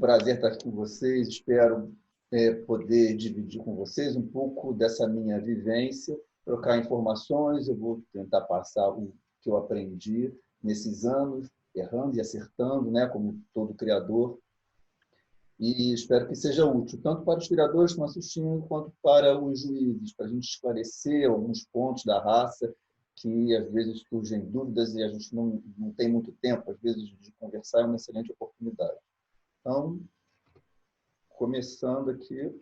prazer estar aqui com vocês. Espero poder dividir com vocês um pouco dessa minha vivência, trocar informações. Eu vou tentar passar o que eu aprendi nesses anos, errando e acertando, né, como todo criador. E espero que seja útil, tanto para os criadores que estão assistindo, quanto para os juízes, para a gente esclarecer alguns pontos da raça que às vezes surgem dúvidas e a gente não tem muito tempo, às vezes, de conversar. É uma excelente oportunidade. Então, começando aqui.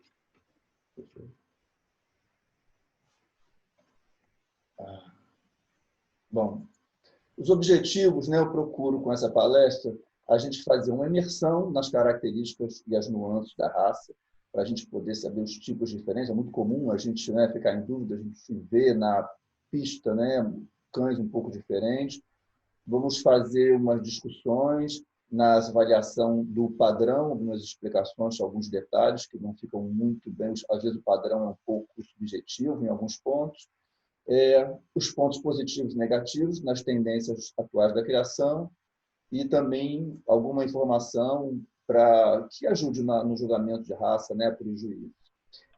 Bom, os objetivos, né, eu procuro com essa palestra a gente fazer uma imersão nas características e as nuances da raça, para a gente poder saber os tipos diferentes. É muito comum a gente, né, ficar em dúvida, a gente vê na pista, né, cães um pouco diferentes. Vamos fazer umas discussões na avaliação do padrão, algumas explicações, alguns detalhes que não ficam muito bem. Às vezes o padrão é um pouco subjetivo em alguns pontos. Os pontos positivos e negativos nas tendências atuais da criação e também alguma informação que ajude no julgamento de raça, né, para os juízes.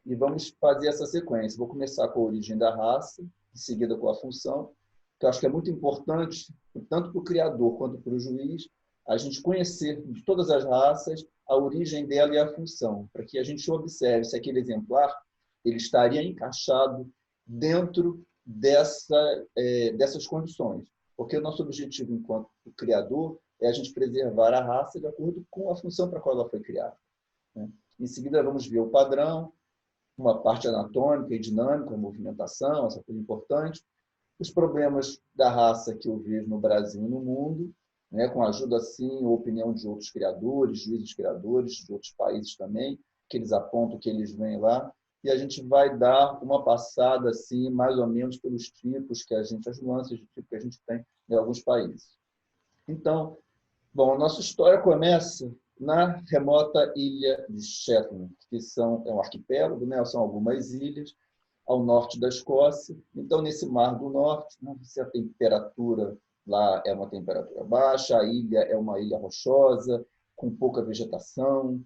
E vamos fazer essa sequência. Vou começar com a origem da raça, em seguida com a função, que eu acho que é muito importante, tanto para o criador quanto para o juiz, a gente conhecer de todas as raças a origem dela e a função, para que a gente observe se aquele exemplar ele estaria encaixado dentro dessas condições. Porque o nosso objetivo enquanto criador é a gente preservar a raça de acordo com a função para a qual ela foi criada. Em seguida, vamos ver o padrão, uma parte anatômica e dinâmica, a movimentação, essa coisa importante. Os problemas da raça que eu vejo no Brasil e no mundo, né, com a ajuda, sim, ou opinião de outros criadores, juízes criadores de outros países também, que eles apontam, que eles veem lá, e a gente vai dar uma passada, assim, mais ou menos pelos tipos que as nuances de tipo que a gente tem em alguns países. Então, bom, a nossa história começa na remota ilha de Shetland, que é um arquipélago, né, são algumas ilhas, ao norte da Escócia. Então, nesse Mar do Norte, se a temperatura lá é uma temperatura baixa, a ilha é uma ilha rochosa, com pouca vegetação.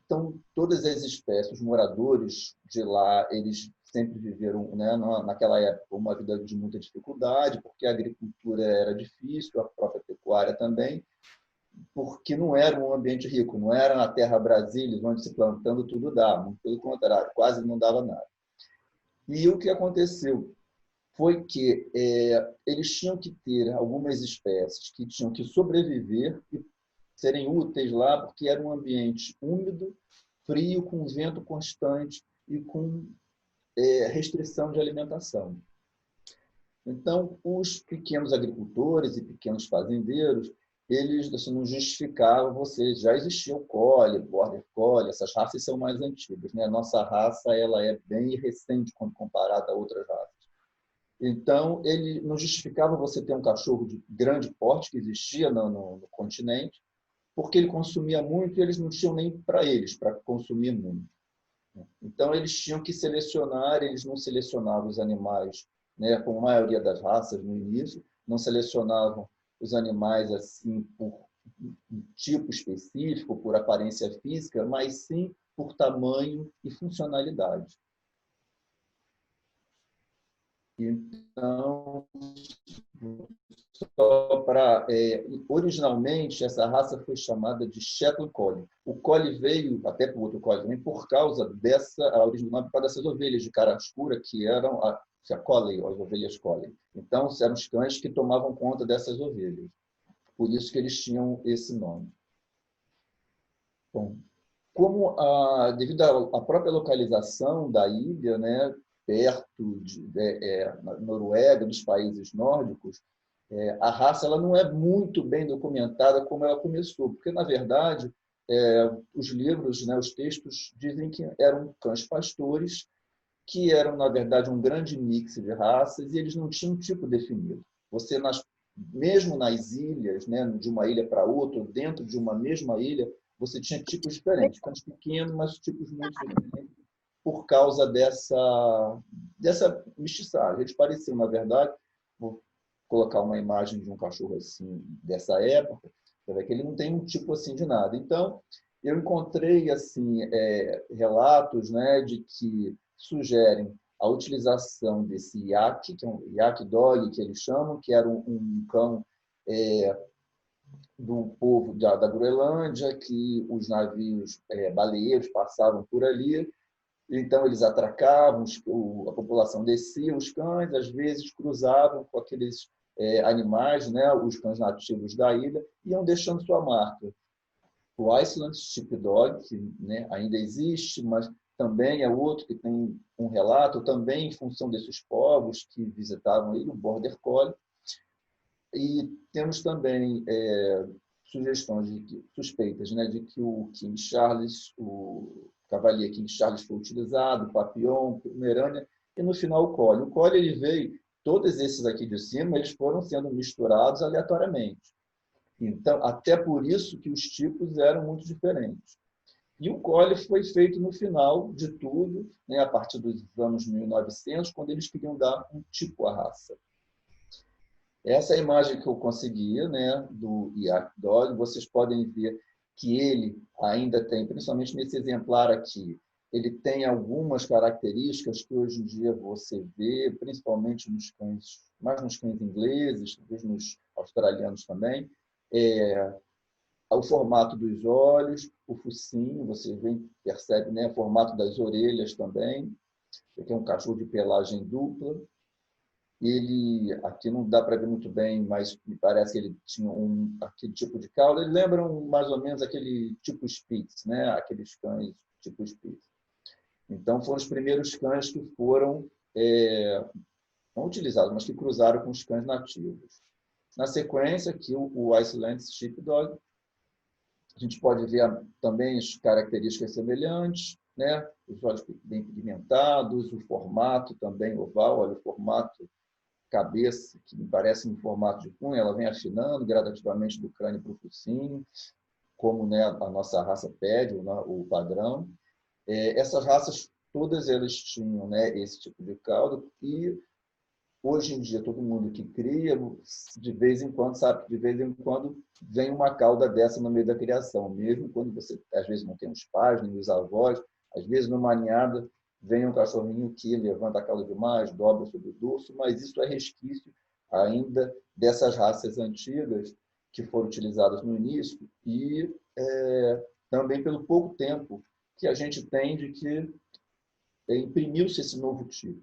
Então, todas as espécies, os moradores de lá, eles sempre viveram, né, naquela época, uma vida de muita dificuldade, porque a agricultura era difícil, a própria pecuária também, porque não era um ambiente rico, não era na terra Brasília, onde se plantando tudo dá, muito pelo contrário, quase não dava nada. E o que aconteceu foi que eles tinham que ter algumas espécies que tinham que sobreviver e serem úteis lá, porque era um ambiente úmido, frio, com vento constante e com restrição de alimentação. Então, os pequenos agricultores e pequenos fazendeiros, eles assim, não justificavam já existia o Collie, Border Collie, essas raças são mais antigas, né? A nossa raça ela é bem recente quando comparada a outras raças. Então, ele não justificava você ter um cachorro de grande porte que existia no continente, porque ele consumia muito e eles não tinham nem para eles, para consumir muito. Então, eles tinham que selecionar, eles não selecionavam os animais, né, como a maioria das raças no início, não selecionavam os animais assim por tipo específico, por aparência física, mas sim por tamanho e funcionalidade. Então, originalmente, essa raça foi chamada de Shetland Collie. O Collie veio, até para o outro Collie também, por causa a origem do nome, por causa dessas ovelhas de cara escura, que eram a Collie, as ovelhas Collie. Então, eram os cães que tomavam conta dessas ovelhas. Por isso que eles tinham esse nome. Bom, devido à própria localização da ilha, né, perto na Noruega, dos países nórdicos, a raça ela não é muito bem documentada como ela começou, porque, na verdade, os livros, né, os textos, dizem que eram cães pastores, que eram, na verdade, um grande mix de raças, e eles não tinham um tipo definido. Você, mesmo nas ilhas, né, de uma ilha para outra, dentro de uma mesma ilha, você tinha tipos diferentes, cães pequenos, mas tipos muito diferentes, por causa dessa mestiçagem. Eles pareciam, na verdade, vou colocar uma imagem de um cachorro assim, dessa época, Você vê que ele não tem um tipo assim de nada. Então, eu encontrei assim relatos, né, de que sugerem a utilização desse yak, que é um yak dog, que eles chamam, que era um cão do povo da Groenlândia, que os navios baleeiros passavam por ali. Então, eles atracavam, a população descia os cães, às vezes cruzavam com aqueles animais, né, os cães nativos da ilha, iam deixando sua marca. O Iceland Sheepdog, que, né, ainda existe, mas também é outro que tem um relato, também em função desses povos que visitavam ele, o Border Collie. E temos também sugestões, suspeitas, né, de que o King Charles, o Cavalier King Charles foi utilizado, o Papillon, o Pomerânia, e no final o Collie. O Collie ele veio, todos esses aqui de cima, eles foram sendo misturados aleatoriamente. Então, até por isso que os tipos eram muito diferentes. E o Collie foi feito no final de tudo, né, a partir dos anos 1900, quando eles queriam dar um tipo à raça. Essa é a imagem que eu consegui, né, do Yak Dog. Vocês podem ver que ele ainda tem, principalmente nesse exemplar aqui, ele tem algumas características que hoje em dia você vê, principalmente nos cães, mais nos cães ingleses, talvez nos australianos também. O formato dos olhos, o focinho, você vê, percebe, né, o formato das orelhas também. Aqui é um cachorro de pelagem dupla. Ele, aqui não dá para ver muito bem, mas me parece que ele tinha aquele tipo de cauda. Ele lembra mais ou menos aquele tipo Spitz, né? Aqueles cães tipo Spitz. Então, foram os primeiros cães que foram, não utilizados, mas que cruzaram com os cães nativos. Na sequência, aqui o Iceland Sheepdog. A gente pode ver também as características semelhantes, né? Os olhos bem pigmentados, o formato também oval, olha o formato cabeça, que me parece um formato de punho, ela vem afinando gradativamente do crânio para o focinho, como, né, a nossa raça pede, o padrão. Essas raças, todas elas tinham, né, esse tipo de cauda, e hoje em dia todo mundo que cria, de vez em quando, sabe que de vez em quando vem uma cauda dessa no meio da criação, mesmo quando você, às vezes, não tem os pais, nem os avós, às vezes numa ninhada vem um cachorrinho que levanta a cauda demais, dobra sobre o dorso, mas isso é resquício ainda dessas raças antigas que foram utilizadas no início e também pelo pouco tempo que a gente tem de que imprimiu-se esse novo tipo.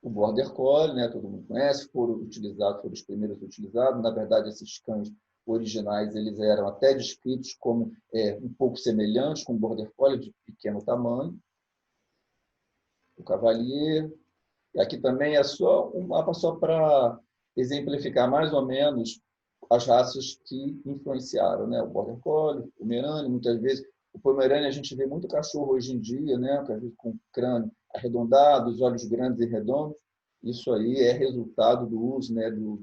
O Border Collie, né, todo mundo conhece, foram os primeiros utilizados. Na verdade, esses cães originais eles eram até descritos como um pouco semelhantes com o Border Collie, de pequeno tamanho. O Cavalier. E aqui também é só um mapa só para exemplificar mais ou menos as raças que influenciaram, né? O Border Collie, o Pomerânia, muitas vezes. O Pomerânia a gente vê muito cachorro hoje em dia, né? Com o crânio arredondado, os olhos grandes e redondos. Isso aí é resultado do uso, né, dos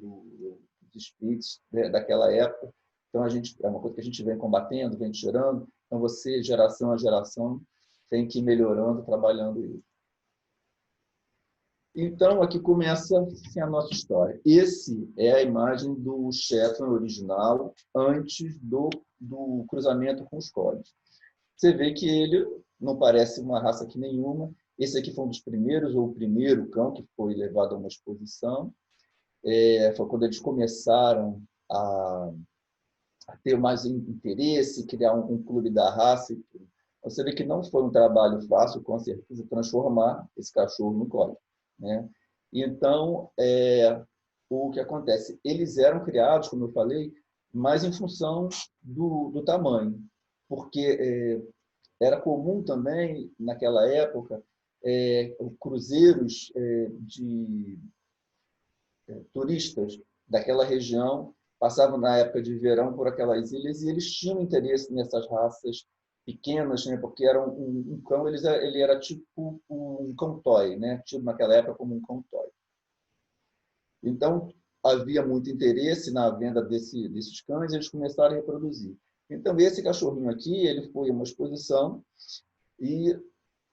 Spitz, né, daquela época. Então, é uma coisa que a gente vem combatendo, vem tirando. Então, você, geração a geração, tem que ir melhorando, trabalhando isso. Então, aqui começa assim, a nossa história. Esse é a imagem do Shetland original antes do cruzamento com os Collies. Você vê que ele não parece uma raça aqui nenhuma. Esse aqui foi um dos primeiros, ou o primeiro cão que foi levado a uma exposição. Foi quando eles começaram a ter mais interesse, criar um clube da raça. Você vê que não foi um trabalho fácil, com certeza, transformar esse cachorro no Collie, né? Então, o que acontece? Eles eram criados, como eu falei, mais em função do tamanho, porque era comum também, naquela época, cruzeiros de turistas daquela região passavam na época de verão por aquelas ilhas e eles tinham interesse nessas raças pequenas, né? Porque era um cão, ele era tipo um cão toy, né? Tido naquela época como um cão toy. Então, havia muito interesse na venda desses cães e eles começaram a reproduzir. Então, esse cachorrinho aqui, ele foi a uma exposição e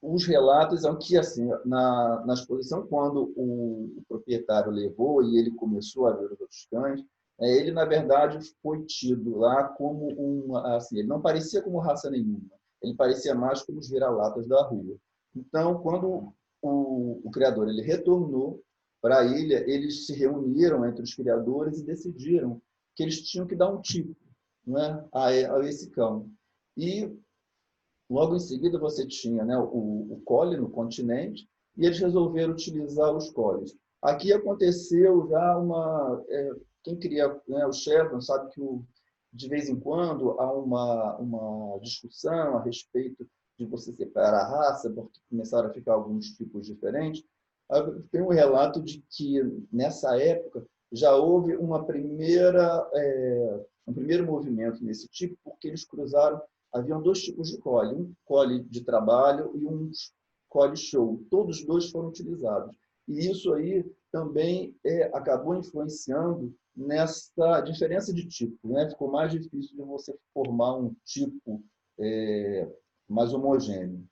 os relatos são que, assim, na exposição, quando o proprietário levou e ele começou a ver os outros cães, Ele, na verdade, foi tido lá como assim, ele não parecia como raça nenhuma, ele parecia mais como os vira-latas da rua. Então, quando o criador ele retornou para a ilha, eles se reuniram entre os criadores e decidiram que eles tinham que dar um tipo, né, a esse cão. E logo em seguida você tinha, né, o Collie no continente e eles resolveram utilizar os Collies. Aqui aconteceu já quem cria, né, o Chevron sabe que de vez em quando há uma discussão a respeito de você separar a raça, porque começaram a ficar alguns tipos diferentes. Tem um relato de que nessa época já houve um primeiro movimento nesse tipo, porque eles cruzaram. Haviam dois tipos de collie, um collie de trabalho e um collie show. Todos os dois foram utilizados. E isso aí também acabou influenciando nessa diferença de tipo, né? Ficou mais difícil de você formar um tipo mais homogêneo.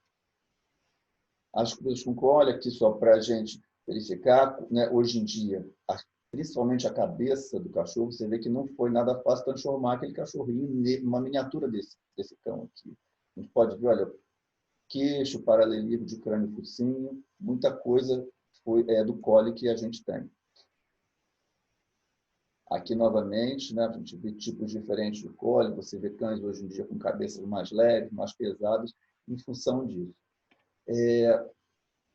As cruzes com collie, aqui só para a gente verificar, né? Hoje em dia, principalmente a cabeça do cachorro, você vê que não foi nada fácil transformar aquele cachorrinho numa miniatura desse cão aqui. A gente pode ver, olha, queixo, paralelismo de crânio e focinho, muita coisa do collie que a gente tem. Aqui, novamente, né, a gente vê tipos diferentes de collie, você vê cães hoje em dia com cabeças mais leves, mais pesadas, em função disso.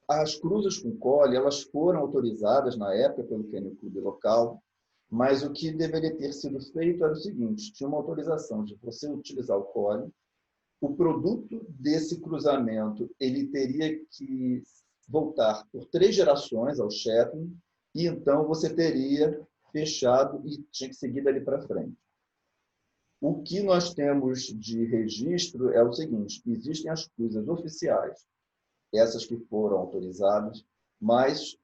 As cruzas com collie, elas foram autorizadas na época pelo Kennel Club local, mas o que deveria ter sido feito era o seguinte: tinha uma autorização de você utilizar o collie, o produto desse cruzamento ele teria que voltar por 3 gerações ao Shetland, e então você teria fechado e tinha que seguir dali para frente. O que nós temos de registro é o seguinte: existem as cruzas oficiais, essas que foram autorizadas, mas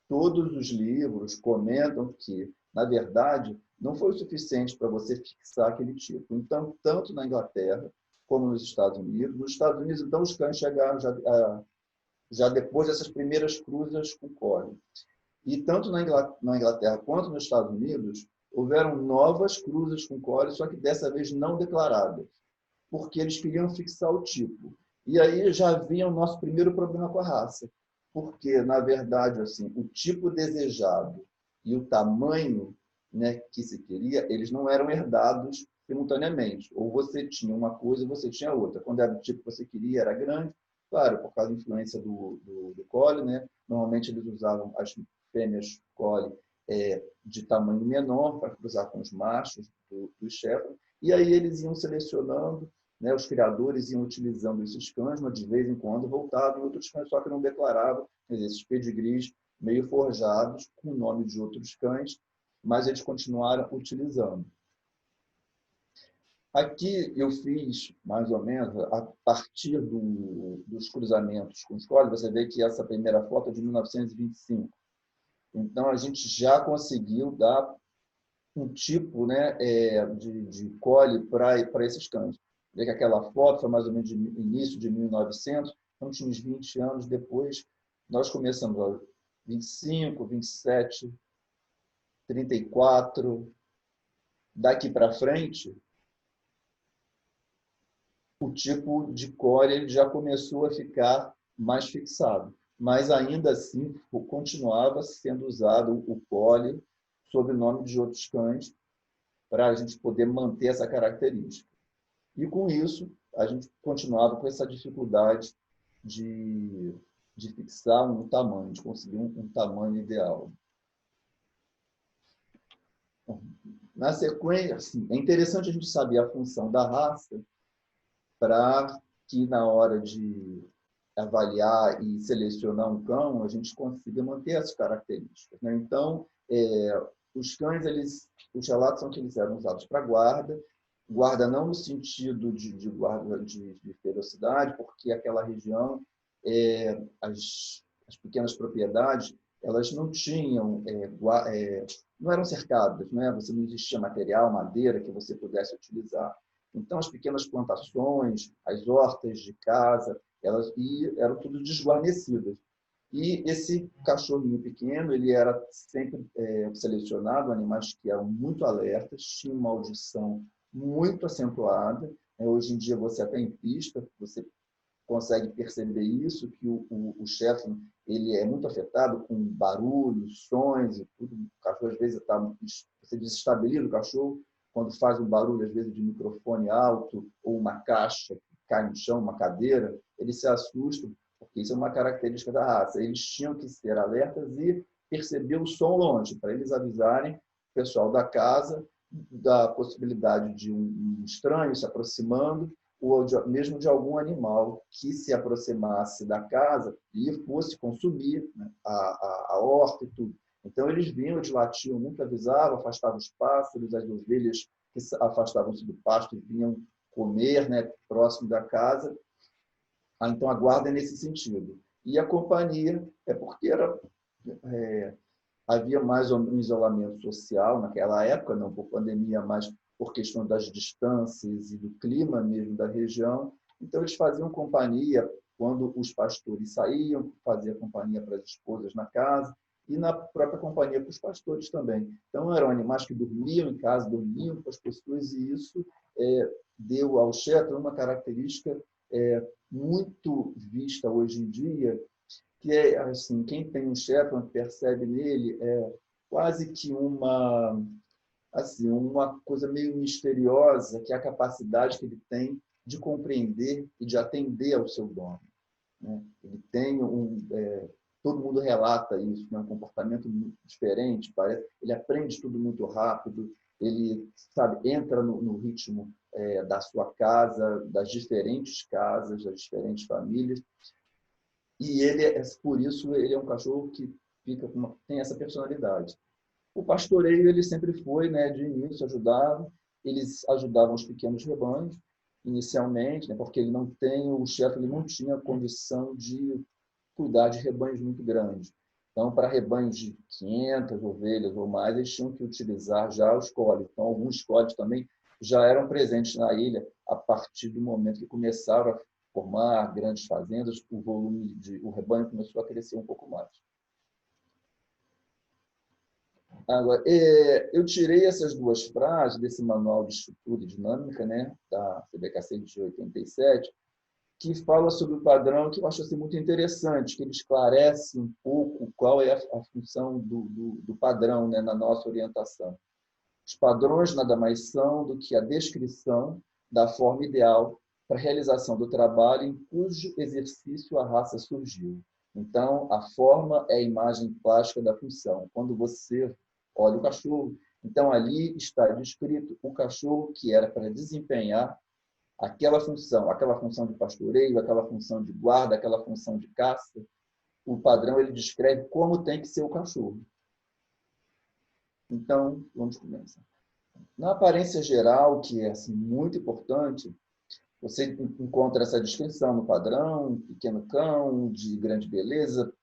todos os livros comentam que, na verdade, não foi o suficiente para você fixar aquele tipo. Então, tanto na Inglaterra como nos Estados Unidos, então, os cães chegaram já depois dessas primeiras cruzas com collie. E tanto na Inglaterra quanto nos Estados Unidos, houveram novas cruzas com collie, só que dessa vez não declaradas, porque eles queriam fixar o tipo. E aí já havia o nosso primeiro problema com a raça, porque, na verdade, assim, o tipo desejado e o tamanho, né, que se queria, eles não eram herdados simultaneamente. Ou você tinha uma coisa ou você tinha outra. Quando era o tipo que você queria, era grande, claro, por causa da influência do collie, né? Normalmente eles usavam as fêmeas collie de tamanho menor para cruzar com os machos do Shetland, e aí eles iam selecionando, né, os criadores iam utilizando esses cães, mas de vez em quando voltavam outros cães, só que não declaravam, esses pedigrees meio forjados com o nome de outros cães, mas eles continuaram utilizando. Aqui eu fiz, mais ou menos, a partir dos cruzamentos com os collie, você vê que essa primeira foto é de 1925. Então, a gente já conseguiu dar um tipo, né, de collie para esses cães. Vê que aquela foto foi mais ou menos de início de 1900, então tinha uns 20 anos depois, nós começamos a 25, 27, 34. Daqui para frente, o tipo de collie ele já começou a ficar mais fixado, mas ainda assim continuava sendo usado o collie sob o nome de outros cães para a gente poder manter essa característica. E com isso, a gente continuava com essa dificuldade de fixar um tamanho, de conseguir um tamanho ideal. Na sequência, assim, é interessante a gente saber a função da raça para que, na hora de avaliar e selecionar um cão, a gente consiga manter essas características, né? Então, os cães, os relatos são que eles eram usados para guarda não no sentido de guarda de ferocidade, porque aquela região, as pequenas propriedades, elas não tinham, não eram cercadas, né? Você não existia material, madeira que você pudesse utilizar. Então, as pequenas plantações, as hortas de casa, elas eram tudo desguarnecidas. E esse cachorrinho pequeno, ele era sempre selecionado, animais que eram muito alertas, tinham uma audição muito acentuada. Hoje em dia, você até em pista, você consegue perceber isso, que o Shetland, ele é muito afetado com barulhos, sons e tudo. O cachorro, às vezes, você desestabiliza o cachorro quando faz um barulho, às vezes, de microfone alto ou uma caixa que cai no chão, uma cadeira, ele se assusta, porque isso é uma característica da raça. Eles tinham que ser alertas e perceber o som longe, para eles avisarem o pessoal da casa da possibilidade de um estranho se aproximando, ou mesmo de algum animal que se aproximasse da casa e fosse consumir, né, a horta e tudo. Então, eles vinham, eles latiam, muito avisavam, afastavam os pássaros, as ovelhas que afastavam-se do pasto e vinham comer, né, próximo da casa. Então, a guarda é nesse sentido. E a companhia é porque havia mais um isolamento social naquela época, não por pandemia, mas por questão das distâncias e do clima mesmo da região. Então, eles faziam companhia quando os pastores saíam, fazia companhia para as esposas na casa e na própria companhia para os pastores também. Então, eram animais que dormiam em casa, dormiam com as pessoas, e isso deu ao Shetland uma característica muito vista hoje em dia, que é assim, quem tem um Shetland percebe nele quase que uma coisa meio misteriosa, que é a capacidade que ele tem de compreender e de atender ao seu dono, né? Ele tem todo mundo relata isso, né? Um comportamento muito diferente, ele aprende tudo muito rápido, ele sabe, entra no ritmo da sua casa, das diferentes casas, das diferentes famílias. E por isso, ele é um cachorro que tem essa personalidade. O pastoreio, ele sempre foi, né, de início, eles ajudavam os pequenos rebanhos, inicialmente, né, porque o chefe ele não tinha condição de cuidar de rebanhos muito grandes. Então, para rebanhos de 500 ovelhas ou mais, eles tinham que utilizar já os coles. Então, alguns coles também já eram presentes na ilha a partir do momento que começaram a formar grandes fazendas, o rebanho começou a crescer um pouco mais. Agora, eu tirei essas duas frases desse manual de estrutura e dinâmica, né, da CBKC de 87, que fala sobre o padrão, que eu acho assim, muito interessante, que ele esclarece um pouco qual é a função do padrão, né, na nossa orientação. Os padrões nada mais são do que a descrição da forma ideal para a realização do trabalho em cujo exercício a raça surgiu. Então, a forma é a imagem plástica da função. Quando você olha o cachorro, então ali está descrito o cachorro que era para desempenhar aquela função de pastoreio, aquela função de guarda, aquela função de caça. O padrão ele descreve como tem que ser o cachorro. Então, vamos começar. Na aparência geral, que é assim, muito importante, você encontra essa descrição no padrão: pequeno cão, de grande beleza,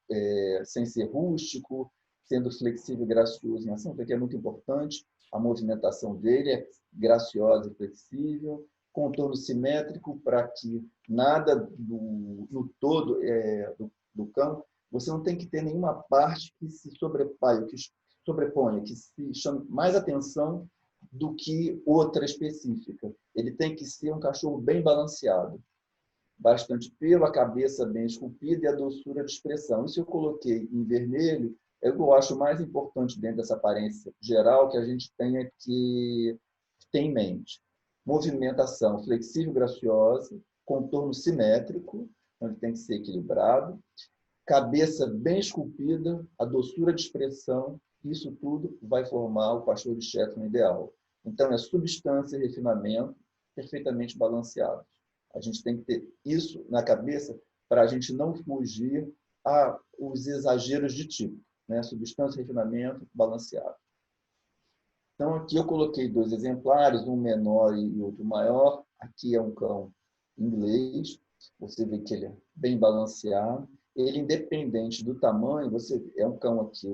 sem ser rústico, sendo flexível e gracioso em ação, porque é muito importante. A movimentação dele é graciosa e flexível, contorno simétrico para que nada no todo do cão, você não tem que ter nenhuma parte que se sobreponha, que se chame mais atenção do que outra específica. Ele tem que ser um cachorro bem balanceado, bastante pelo, a cabeça bem esculpida e a doçura de expressão. Isso eu coloquei em vermelho, é o que eu acho mais importante dentro dessa aparência geral que a gente tenha que ter em mente. Movimentação flexível, graciosa, contorno simétrico, onde tem que ser equilibrado, cabeça bem esculpida, a doçura de expressão, isso tudo vai formar o pastor de Shetland ideal. Então, é substância e refinamento perfeitamente balanceados. A gente tem que ter isso na cabeça para a gente não fugir aos exageros de tipo, né? Substância e refinamento balanceado. Então, aqui eu coloquei dois exemplares, um menor e outro maior. Aqui é um cão inglês. Você vê que ele é bem balanceado. Ele, independente do tamanho, é um cão aqui,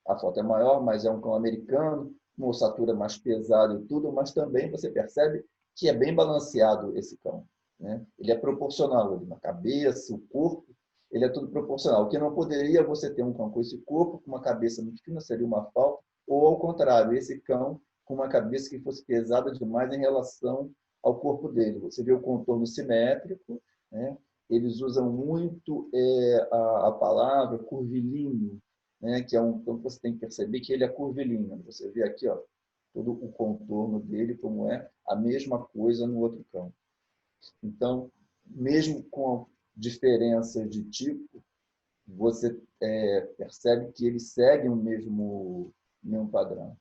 a foto é maior, mas é um cão americano, uma ossatura mais pesada e tudo, mas também você percebe que é bem balanceado esse cão, né? Ele é proporcional na cabeça, o corpo, ele é tudo proporcional. O que não poderia você ter um cão com esse corpo, com uma cabeça muito fina, seria uma falta, ou ao contrário, esse cão com uma cabeça que fosse pesada demais em relação ao corpo dele. Você vê o contorno simétrico, né? Eles usam muito a palavra curvilíneo, né? Que é um cão que você tem que perceber que ele é curvilíneo. Você vê aqui, ó, todo o contorno dele, como é a mesma coisa no outro cão. Então, mesmo com diferença de tipo, você percebe que eles seguem o mesmo padrão.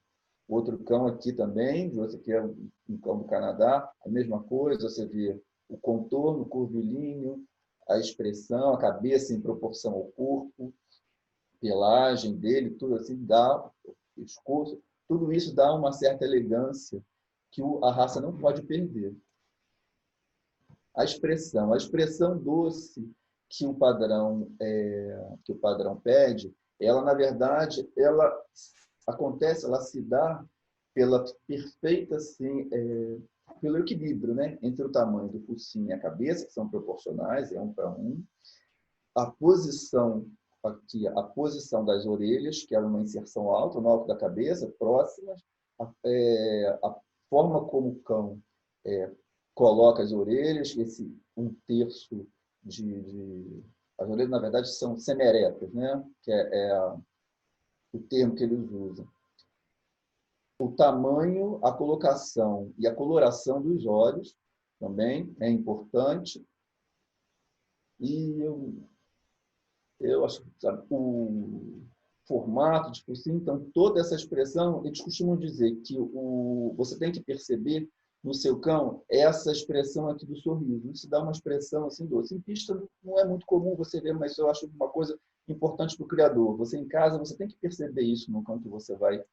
Outro cão aqui também, você que é um cão do Canadá, a mesma coisa, você vê o contorno curvilíneo, a expressão, a cabeça em proporção ao corpo, pelagem dele, tudo assim dá, o pescoço, tudo isso dá uma certa elegância que a raça não pode perder. A expressão doce que o padrão pede, ela na verdade ela acontece, ela se dá pela perfeita assim, pelo equilíbrio, né, entre o tamanho do focinho e a cabeça, que são proporcionais, é 1 para 1, a posição aqui, a posição das orelhas, que é uma inserção alta no alto da cabeça, próximas, a forma como o cão coloca as orelhas, esse 1/3 as orelhas, na verdade, são semeretas, né? Que é o termo que eles usam. O tamanho, a colocação e a coloração dos olhos também é importante. E eu acho que o formato de focinho, então, toda essa expressão, eles costumam dizer que você tem que perceber no seu cão essa expressão aqui do sorriso. Isso dá uma expressão assim doce. Em pista não é muito comum você ver, mas eu acho uma coisa importante para o criador. Você em casa, você tem que perceber isso no cão que você vai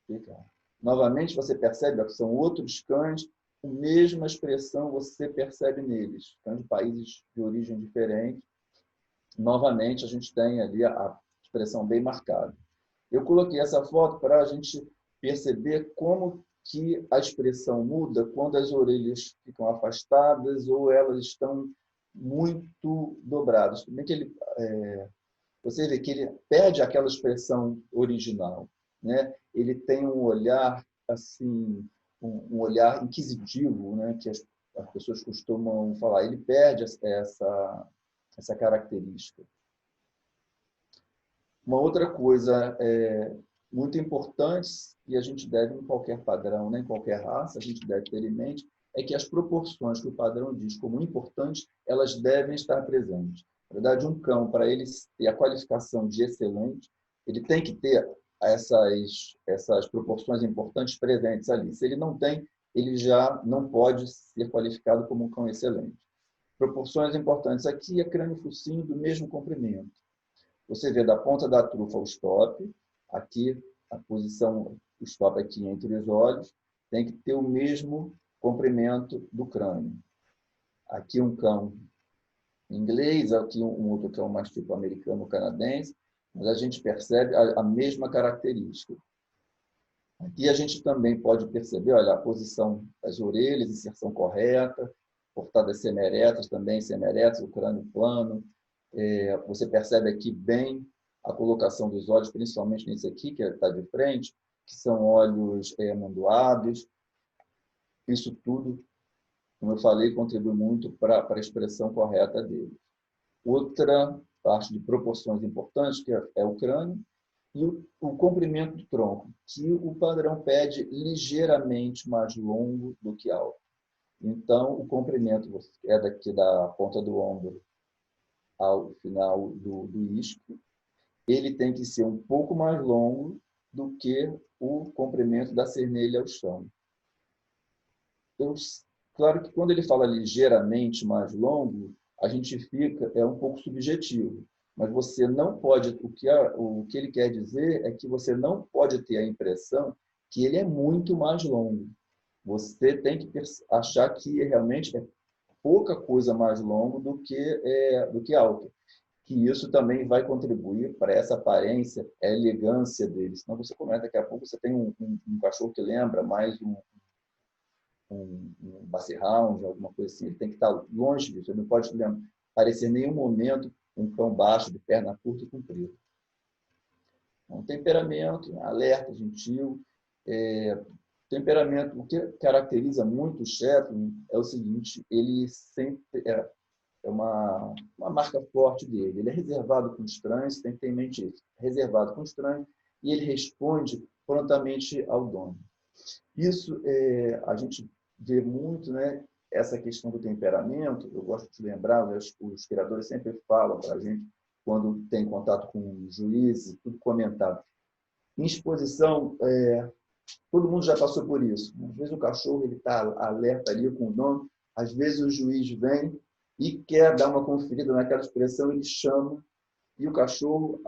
pegar. Novamente, você percebe que são outros cães, a mesma expressão você percebe neles. Cães de países de origem diferente. Novamente, a gente tem ali a expressão bem marcada. Eu coloquei essa foto para a gente perceber como que a expressão muda quando as orelhas ficam afastadas ou elas estão muito dobradas. Também que você vê que ele perde aquela expressão original, né? Ele tem um olhar assim, um olhar inquisitivo, né? Que as pessoas costumam falar. Ele perde essa característica. Uma outra coisa muito importante, e a gente deve, em qualquer padrão, né, em qualquer raça, a gente deve ter em mente, é que as proporções que o padrão diz como importantes, elas devem estar presentes. Na verdade, um cão, para ele ter a qualificação de excelente, ele tem que ter essas proporções importantes presentes ali. Se ele não tem, ele já não pode ser qualificado como um cão excelente. Proporções importantes aqui é crânio-focinho do mesmo comprimento. Você vê da ponta da trufa o stop, aqui a posição, o stop aqui entre os olhos, tem que ter o mesmo comprimento do crânio. Aqui um cão inglês, aqui um outro cão mais tipo americano-canadense, mas a gente percebe a mesma característica. Aqui a gente também pode perceber, olha, a posição das orelhas, inserção correta, portadas semeretas também, semeretas, o crânio plano. Você percebe aqui bem a colocação dos olhos, principalmente nesse aqui, que está de frente, que são olhos amandoados. Isso tudo, como eu falei, contribui muito para a expressão correta dele. Outra parte de proporções importantes, que é o crânio, e o comprimento do tronco, que o padrão pede ligeiramente mais longo do que alto. Então, o comprimento é daqui da ponta do ombro ao final do isco, ele tem que ser um pouco mais longo do que o comprimento da cernelha ao chão. Claro que quando ele fala ligeiramente mais longo, a gente fica, um pouco subjetivo, mas você não pode, o que ele quer dizer é que você não pode ter a impressão que ele é muito mais longo. Você tem que achar que realmente é pouca coisa mais longo do que alto. Que isso também vai contribuir para essa aparência, a elegância dele. Senão você comenta, daqui a pouco você tem um cachorro que lembra mais um Basset Hound, alguma coisa assim. Ele tem que estar longe disso. Ele não pode parecer em nenhum momento um cão baixo, de perna curta e comprida. Um temperamento alerta, gentil. Temperamento, o que caracteriza muito o Shetland é o seguinte, ele sempre é uma marca forte dele. Ele é reservado com estranhos, tem que ter em mente isso. Reservado com estranhos e ele responde prontamente ao dono. Isso a gente vê muito, né? Essa questão do temperamento. Eu gosto de lembrar, né, os criadores sempre falam para a gente, quando tem contato com juízes, tudo comentado. Em exposição, todo mundo já passou por isso. Às vezes o cachorro está alerta ali com o dono, às vezes o juiz vem e quer dar uma conferida naquela expressão, ele chama, e o cachorro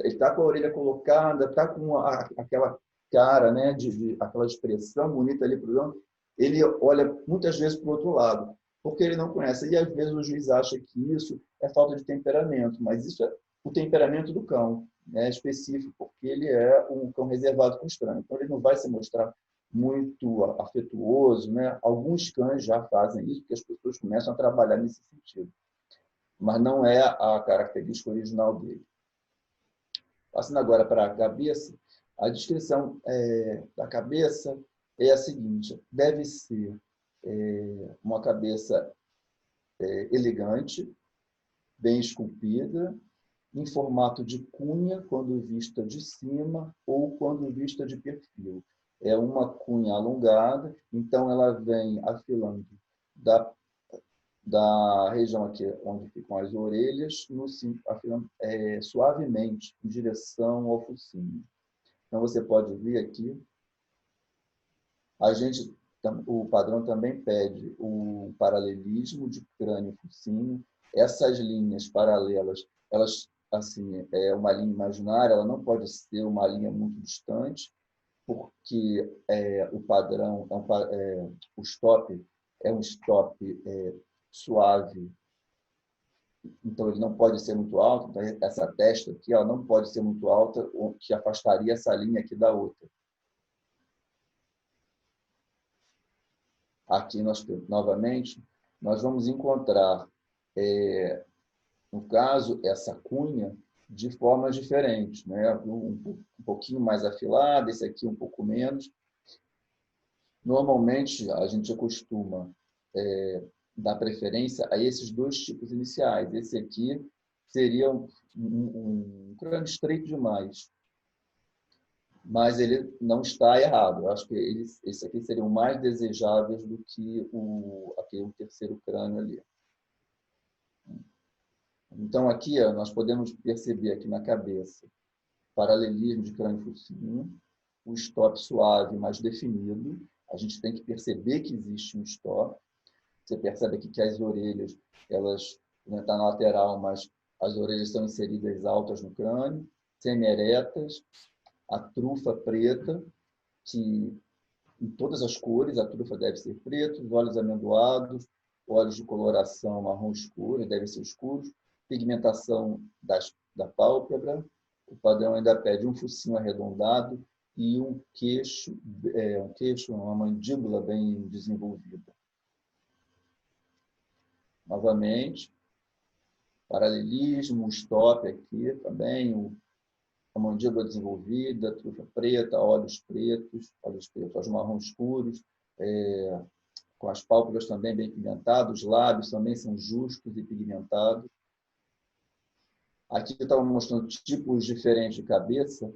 está com a orelha colocada, está com aquela cara, né, aquela expressão bonita ali para o dono, ele olha muitas vezes para o outro lado, porque ele não conhece. E às vezes o juiz acha que isso é falta de temperamento, mas isso é o temperamento do cão, né, específico, porque ele é um cão reservado com estranho. Então ele não vai se mostrar muito afetuoso, né? Alguns cães já fazem isso, porque as pessoas começam a trabalhar nesse sentido, mas não é a característica original dele. Passando agora para a cabeça, a descrição da cabeça é a seguinte: deve ser uma cabeça elegante, bem esculpida, em formato de cunha, quando vista de cima ou quando vista de perfil. É uma cunha alongada, então ela vem afilando da região aqui onde ficam as orelhas, afilando suavemente em direção ao focinho. Então, você pode ver aqui, o padrão também pede o paralelismo de crânio e focinho. Essas linhas paralelas, elas, assim, é uma linha imaginária, ela não pode ser uma linha muito distante, porque o padrão, o stop é um stop suave, então ele não pode ser muito alto, então essa testa aqui ela não pode ser muito alta, o que afastaria essa linha aqui da outra. Aqui, novamente, nós vamos encontrar, no caso, essa cunha de formas diferentes, né? Um pouquinho mais afilada, esse aqui um pouco menos. Normalmente, a gente acostuma dar preferência a esses dois tipos iniciais. Esse aqui seria um crânio estreito demais, mas ele não está errado. Eu acho que esse aqui seriam mais desejáveis do que o terceiro crânio ali. Então, aqui nós podemos perceber aqui na cabeça paralelismo de crânio e focinho, o stop suave, mais definido. A gente tem que perceber que existe um stop. Você percebe aqui que as orelhas, elas não estão na lateral, mas as orelhas estão inseridas altas no crânio, semi-eretas, a trufa preta, que em todas as cores, a trufa deve ser preta, os olhos amendoados, olhos de coloração marrom escuro, devem ser escuros, pigmentação da pálpebra, o padrão ainda pede um focinho arredondado e um queixo, uma mandíbula bem desenvolvida. Novamente, paralelismo, o stop aqui também, a mandíbula desenvolvida, trufa preta, olhos pretos, olhos marrom escuros, com as pálpebras também bem pigmentadas, os lábios também são justos e pigmentados. Aqui eu estava mostrando tipos diferentes de cabeça.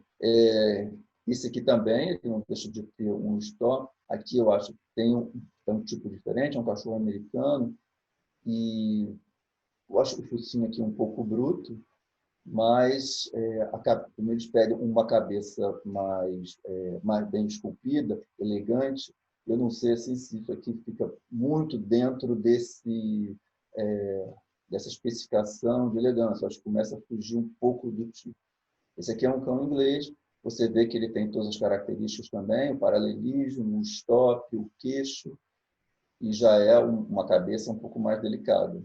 Esse aqui também não deixa de ter um stop. Aqui eu acho que tem um tipo diferente, é um cachorro americano. E eu acho o focinho aqui um pouco bruto, mas como eles pedem uma cabeça mais bem esculpida, elegante, eu não sei se isso aqui fica muito dentro dessa especificação de elegância. Acho que começa a fugir um pouco do tipo. Esse aqui é um cão inglês, você vê que ele tem todas as características também, o paralelismo, o stop, o queixo, e já é uma cabeça um pouco mais delicada.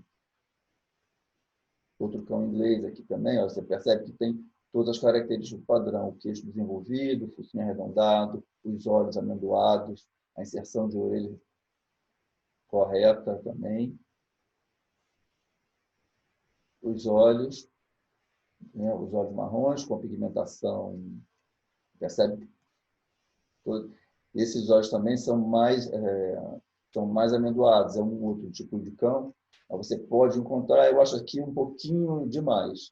Outro cão inglês aqui também, você percebe que tem todas as características do padrão, o queixo desenvolvido, o focinho arredondado, os olhos amendoados, a inserção de orelha correta também. os olhos, né, os olhos marrons com pigmentação, percebe? Esses olhos também são mais amendoados, é um outro tipo de cão. Você pode encontrar, eu acho aqui um pouquinho demais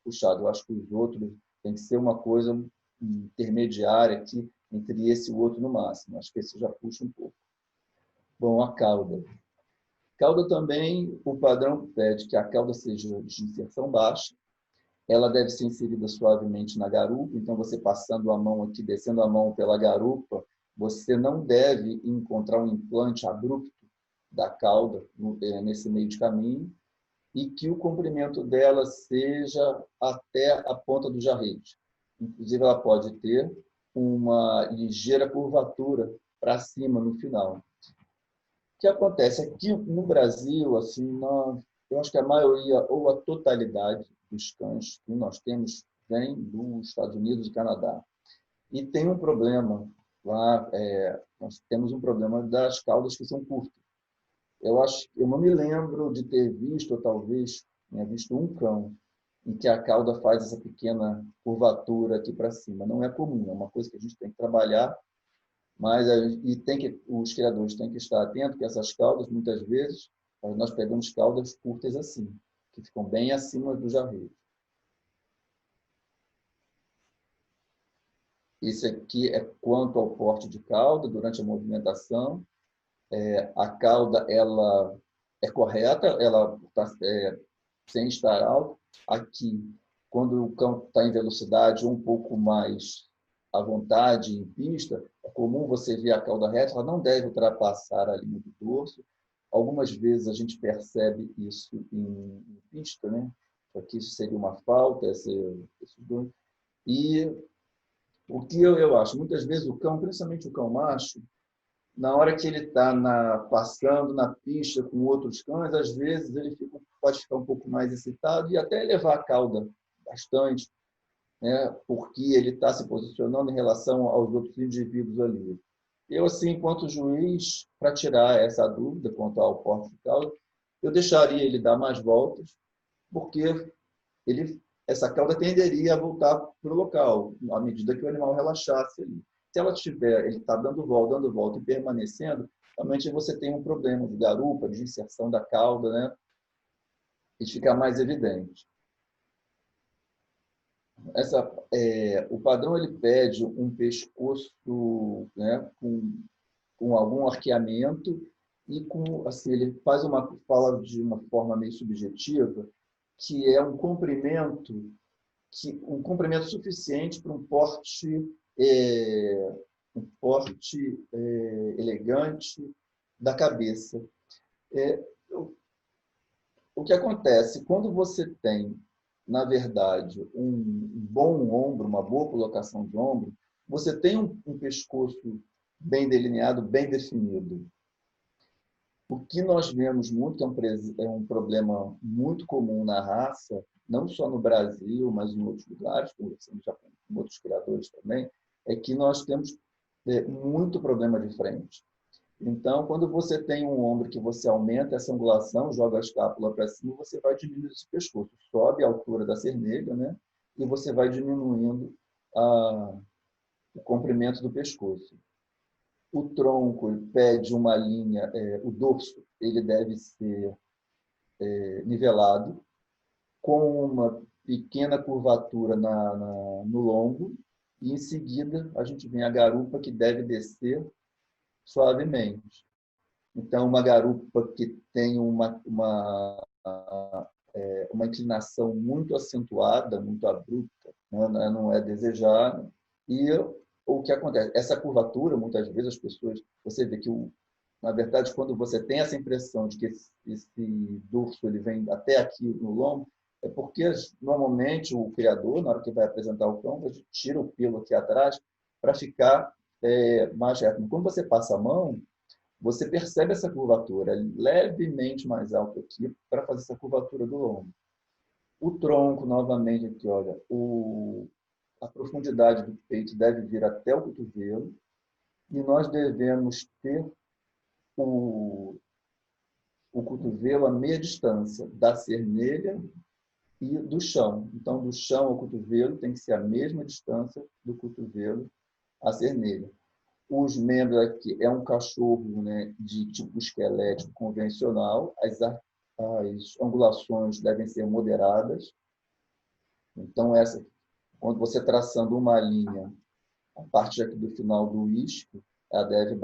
puxado. Eu acho que os outros tem que ser uma coisa intermediária aqui entre esse e o outro no máximo. Acho que esse já puxa um pouco. Bom, a cauda. Cauda também, o padrão pede que a cauda seja de inserção baixa. Ela deve ser inserida suavemente na garupa. Então, você passando a mão aqui, descendo a mão pela garupa, você não deve encontrar um implante abrupto da cauda nesse meio de caminho, e que o comprimento dela seja até a ponta do jarrete. Inclusive, ela pode ter uma ligeira curvatura para cima no final. O que acontece aqui no Brasil, assim, eu acho que a maioria ou a totalidade dos cães que nós temos vem dos Estados Unidos e Canadá. E tem um problema lá, nós temos um problema das caudas que são curtas. Eu não me lembro de ter visto, ou talvez tenha visto um cão em que a cauda faz essa pequena curvatura aqui para cima. Não é comum, é uma coisa que a gente tem que trabalhar, mas os criadores têm que estar atentos que essas caudas, muitas vezes, nós pegamos caudas curtas assim, que ficam bem acima do jarreiro. Isso aqui é quanto ao porte de cauda durante a movimentação. A cauda ela é correta, ela está sem estar alta. Aqui, quando o cão está em velocidade um pouco mais à vontade em pista, é comum você ver a cauda reta, ela não deve ultrapassar a linha do dorso. Algumas vezes a gente percebe isso em pista, né? Aqui isso seria uma falta, esses dois. E o que eu acho, muitas vezes o cão, principalmente o cão macho, na hora que ele está passando na pista com outros cães, às vezes ele pode ficar um pouco mais excitado e até elevar a cauda bastante, né, porque ele está se posicionando em relação aos outros indivíduos ali. Eu, assim, enquanto juiz, para tirar essa dúvida quanto ao porte de cauda, eu deixaria ele dar mais voltas, porque essa cauda tenderia a voltar para o local, à medida que o animal relaxasse ali. Se ele está dando volta e permanecendo, realmente você tem um problema de garupa, de inserção da cauda, né? E fica mais evidente. O padrão ele pede um pescoço, né, com algum arqueamento e assim, ele fala de uma forma meio subjetiva, que é um comprimento suficiente para um porte elegante da cabeça. É, o que acontece quando você tem, na verdade, um bom ombro, uma boa colocação de ombro, você tem um pescoço bem delineado, bem definido. O que nós vemos muito, que é um problema muito comum na raça, não só no Brasil, mas em outros lugares, conversando já com outros criadores também, é que nós temos muito problema de frente. Então, quando você tem um ombro que você aumenta essa angulação, joga a escápula para cima, você vai diminuindo esse pescoço. Sobe a altura da cernelha, né? E você vai diminuindo o comprimento do pescoço. O tronco ele pede uma linha, o dorso ele deve ser nivelado, com uma pequena curvatura no lombo, e em seguida a gente vem a garupa que deve descer suavemente. Então, uma garupa que tem uma inclinação muito acentuada, muito abrupta, né? Não é desejada. E o que acontece? Essa curvatura, muitas vezes, as pessoas, você vê que, na verdade, quando você tem essa impressão de que esse dorso ele vem até aqui no lombo, é porque, normalmente, o criador, na hora que vai apresentar o cão, a gente tira o pelo aqui atrás para ficar mais reto. Quando você passa a mão, você percebe essa curvatura levemente mais alta aqui para fazer essa curvatura do lombo. O tronco, novamente, aqui, olha, a profundidade do peito deve vir até o cotovelo e nós devemos ter o o cotovelo a meia distância da cernelha e do chão. Então, do chão ao cotovelo tem que ser a mesma distância do cotovelo à cernelha. Os membros aqui é um cachorro, né, de tipo esquelético convencional. As angulações devem ser moderadas. Então, quando você traçando uma linha, a partir aqui do final do isco, ela deve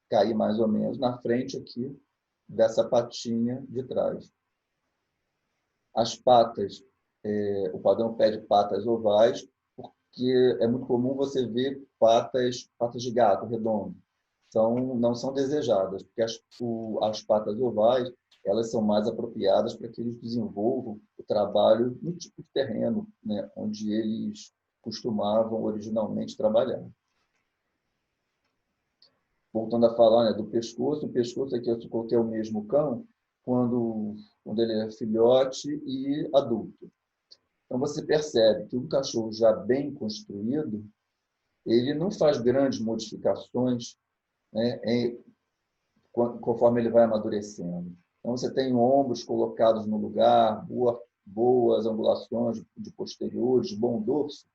cair mais ou menos na frente aqui dessa patinha de trás. As patas, o padrão pede patas ovais, porque é muito comum você ver patas de gato redondo. Não são desejadas, porque as patas ovais, elas são mais apropriadas para que eles desenvolvam o trabalho no tipo de terreno, né, onde eles costumavam originalmente trabalhar. Voltando a falar, né, do pescoço, o pescoço aqui eu coloquei o mesmo cão quando ele é filhote e adulto. Então você percebe que um cachorro já bem construído, ele não faz grandes modificações, né, conforme ele vai amadurecendo. Então você tem ombros colocados no lugar, boas angulações de posteriores, bom dorso,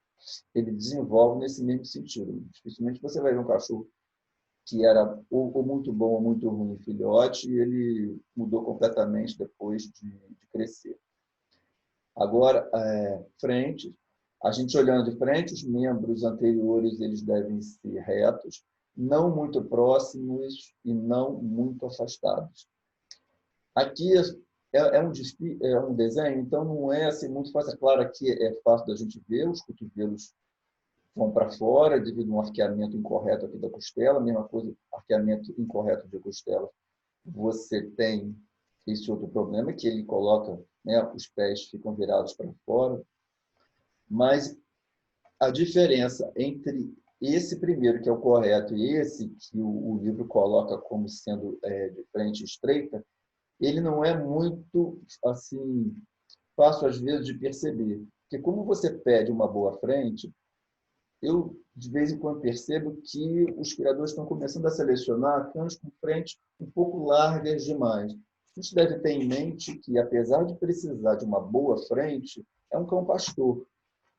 ele desenvolve nesse mesmo sentido. Dificilmente você vai ver um cachorro que era ou muito bom ou muito ruim filhote, e ele mudou completamente depois de crescer. Agora, frente, a gente olhando de frente, os membros anteriores eles devem ser retos, não muito próximos e não muito afastados. Aqui é um desenho, então não é assim muito fácil. É claro que é fácil da gente ver, os cotovelos vão para fora devido a um arqueamento incorreto aqui da costela, mesma coisa, arqueamento incorreto de costela. Você tem esse outro problema, que ele coloca, né, os pés ficam virados para fora. Mas a diferença entre esse primeiro, que é o correto, e esse que o livro coloca como sendo de frente estreita, ele não é muito assim fácil, às vezes, de perceber. Porque como você pede uma boa frente, eu, de vez em quando, percebo que os criadores estão começando a selecionar cães com frente um pouco largas demais. A gente deve ter em mente que, apesar de precisar de uma boa frente, é um cão pastor.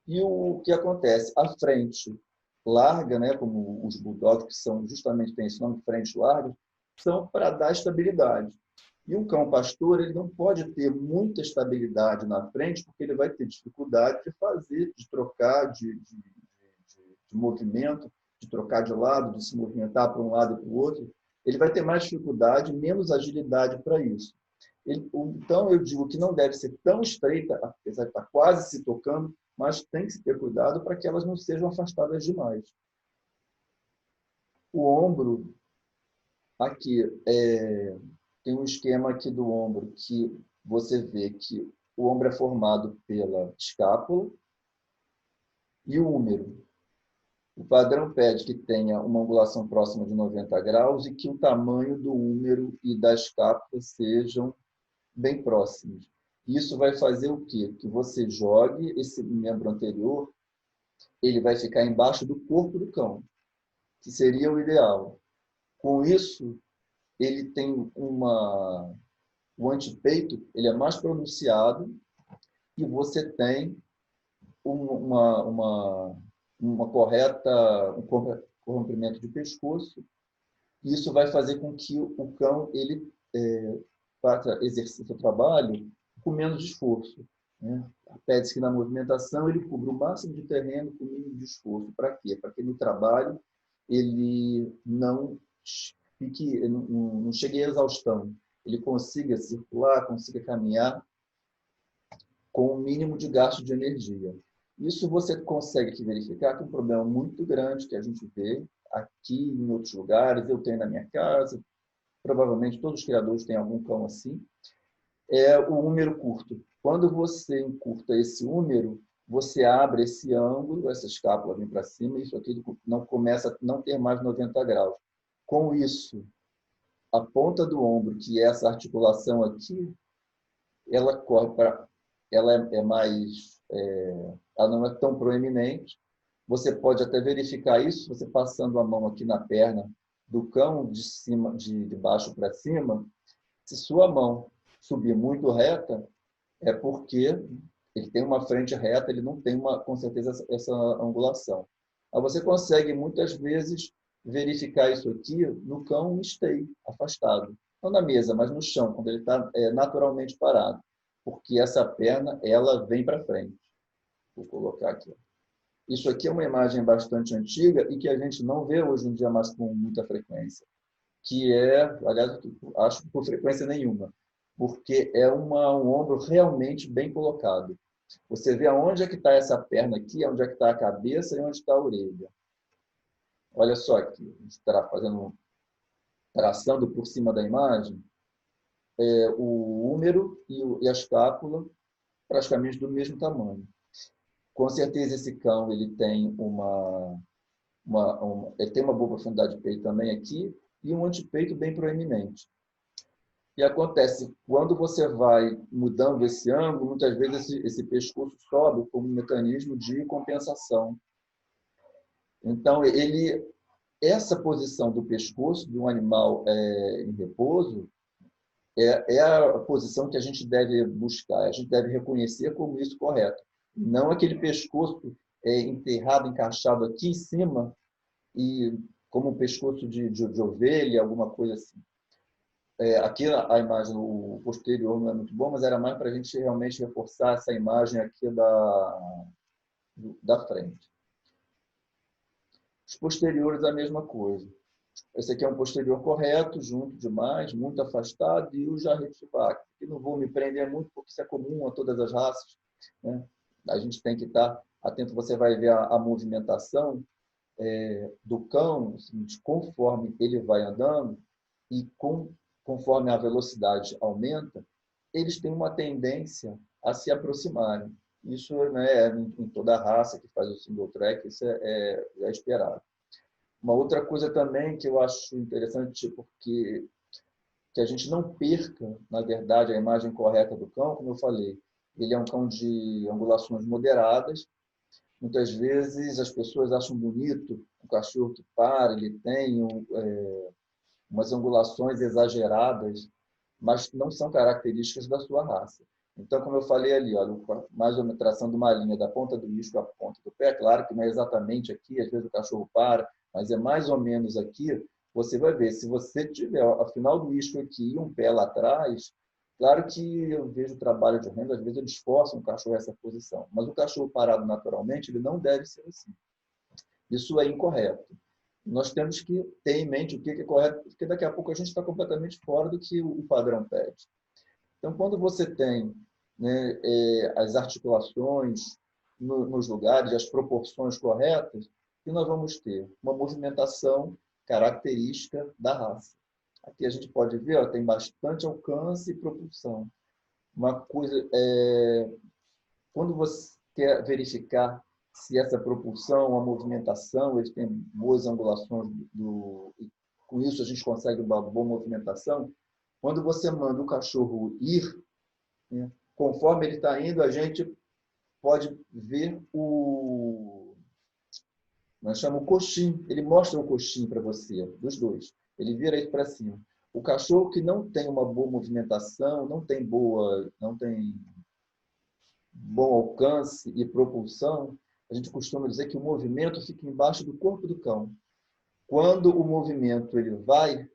E o que acontece? A frente larga, né, como os bulldogs, que são justamente, tem esse nome, frente larga, são para dar estabilidade. E um cão pastor, ele não pode ter muita estabilidade na frente, porque ele vai ter dificuldade de trocar de movimento, de trocar de lado, de se movimentar para um lado e para o outro. Ele vai ter mais dificuldade, menos agilidade para isso. Então, eu digo que não deve ser tão estreita, apesar de estar quase se tocando, mas tem que se ter cuidado para que elas não sejam afastadas demais. O ombro, aqui, tem um esquema aqui do ombro que você vê que o ombro é formado pela escápula e o húmero. O padrão pede que tenha uma angulação próxima de 90 graus e que o tamanho do húmero e da escápula sejam bem próximos. Isso vai fazer o quê? Que você jogue esse membro anterior, ele vai ficar embaixo do corpo do cão, que seria o ideal. Com isso, ele tem o antepeito, ele é mais pronunciado e você tem um comprimento de pescoço. Isso vai fazer com que o cão ele faça exercício do trabalho com menos esforço, né? Pede-se que na movimentação ele cubra o máximo de terreno com o mínimo de esforço. Para quê? Para que no trabalho ele não chegue à exaustão. Ele consiga circular, consiga caminhar com o mínimo de gasto de energia. Isso você consegue verificar que é um problema muito grande que a gente vê aqui em outros lugares. Eu tenho na minha casa, provavelmente todos os criadores têm algum cão assim, é o húmero curto. Quando você encurta esse húmero, você abre esse ângulo, essa escápula vem para cima, e isso aqui não começa a não ter mais 90 graus. Com isso, a ponta do ombro, que é essa articulação aqui, ela corre para, ela é mais, ela não é tão proeminente. Você pode até verificar isso, você passando a mão aqui na perna do cão, de baixo para cima, Se sua mão subir muito reta, é porque ele tem uma frente reta, ele não tem, com certeza, essa angulação. Aí você consegue, muitas vezes, verificar isso aqui no cão stay, afastado. Não na mesa, mas no chão, quando ele está naturalmente parado. Porque essa perna, ela vem para frente. Vou colocar aqui. Isso aqui é uma imagem bastante antiga e que a gente não vê hoje em dia mais com muita frequência. Que é, aliás, acho que por frequência nenhuma, porque é um ombro realmente bem colocado. Você vê aonde é que está essa perna aqui, onde é que está a cabeça e onde está a orelha. Olha só aqui, a gente está fazendo, traçando por cima da imagem, o húmero e a escápula praticamente do mesmo tamanho. Com certeza esse cão ele tem ele tem uma boa profundidade de peito também aqui e um antepeito bem proeminente. E acontece, quando você vai mudando esse ângulo, muitas vezes esse pescoço sobe como um mecanismo de compensação. Então, essa posição do pescoço de um animal em repouso é a posição que a gente deve buscar, a gente deve reconhecer como isso correto. Não aquele pescoço enterrado, encaixado aqui em cima, e como um pescoço de ovelha, alguma coisa assim. Aqui a imagem, o posterior não é muito bom, mas era mais para a gente realmente reforçar essa imagem aqui da frente. Os posteriores, a mesma coisa. Esse aqui é um posterior correto, junto demais, muito afastado, e o Jarretibac, que não vou me prender muito, porque isso é comum a todas as raças, né? A gente tem que estar atento, você vai ver a movimentação do cão, conforme ele vai andando, e conforme a velocidade aumenta, eles têm uma tendência a se aproximarem. Isso, né, em toda a raça que faz o single track, isso é esperado. Uma outra coisa também que eu acho interessante, porque que a gente não perca, na verdade, a imagem correta do cão, como eu falei, ele é um cão de angulações moderadas. Muitas vezes as pessoas acham bonito um cachorro que para, ele tem umas angulações exageradas, mas não são características da sua raça. Então, como eu falei ali, olha, mais ou menos traçando uma linha da ponta do isco à ponta do pé, claro que não é exatamente aqui, às vezes o cachorro para, mas é mais ou menos aqui, você vai ver, se você tiver a final do isco aqui e um pé lá atrás, claro que eu vejo o trabalho de renda, às vezes eles forçam o cachorro a essa posição, mas o cachorro parado naturalmente, ele não deve ser assim. Isso é incorreto. Nós temos que ter em mente o que é correto, porque daqui a pouco a gente está completamente fora do que o padrão pede. Então, quando você tem, né, as articulações nos lugares, as proporções corretas, que nós vamos ter uma movimentação característica da raça. Aqui a gente pode ver, ó, tem bastante alcance e propulsão. Uma coisa, quando você quer verificar se essa propulsão, a movimentação, eles têm boas angulações, com isso a gente consegue uma boa movimentação. Quando você manda o cachorro ir, né, conforme ele está indo, a gente pode ver nós chamamos o coxim, ele mostra o coxim para você, dos dois. Ele vira isso para cima. O cachorro que não tem uma boa movimentação, não tem bom alcance e propulsão, a gente costuma dizer que o movimento fica embaixo do corpo do cão. Quando o movimento ele vai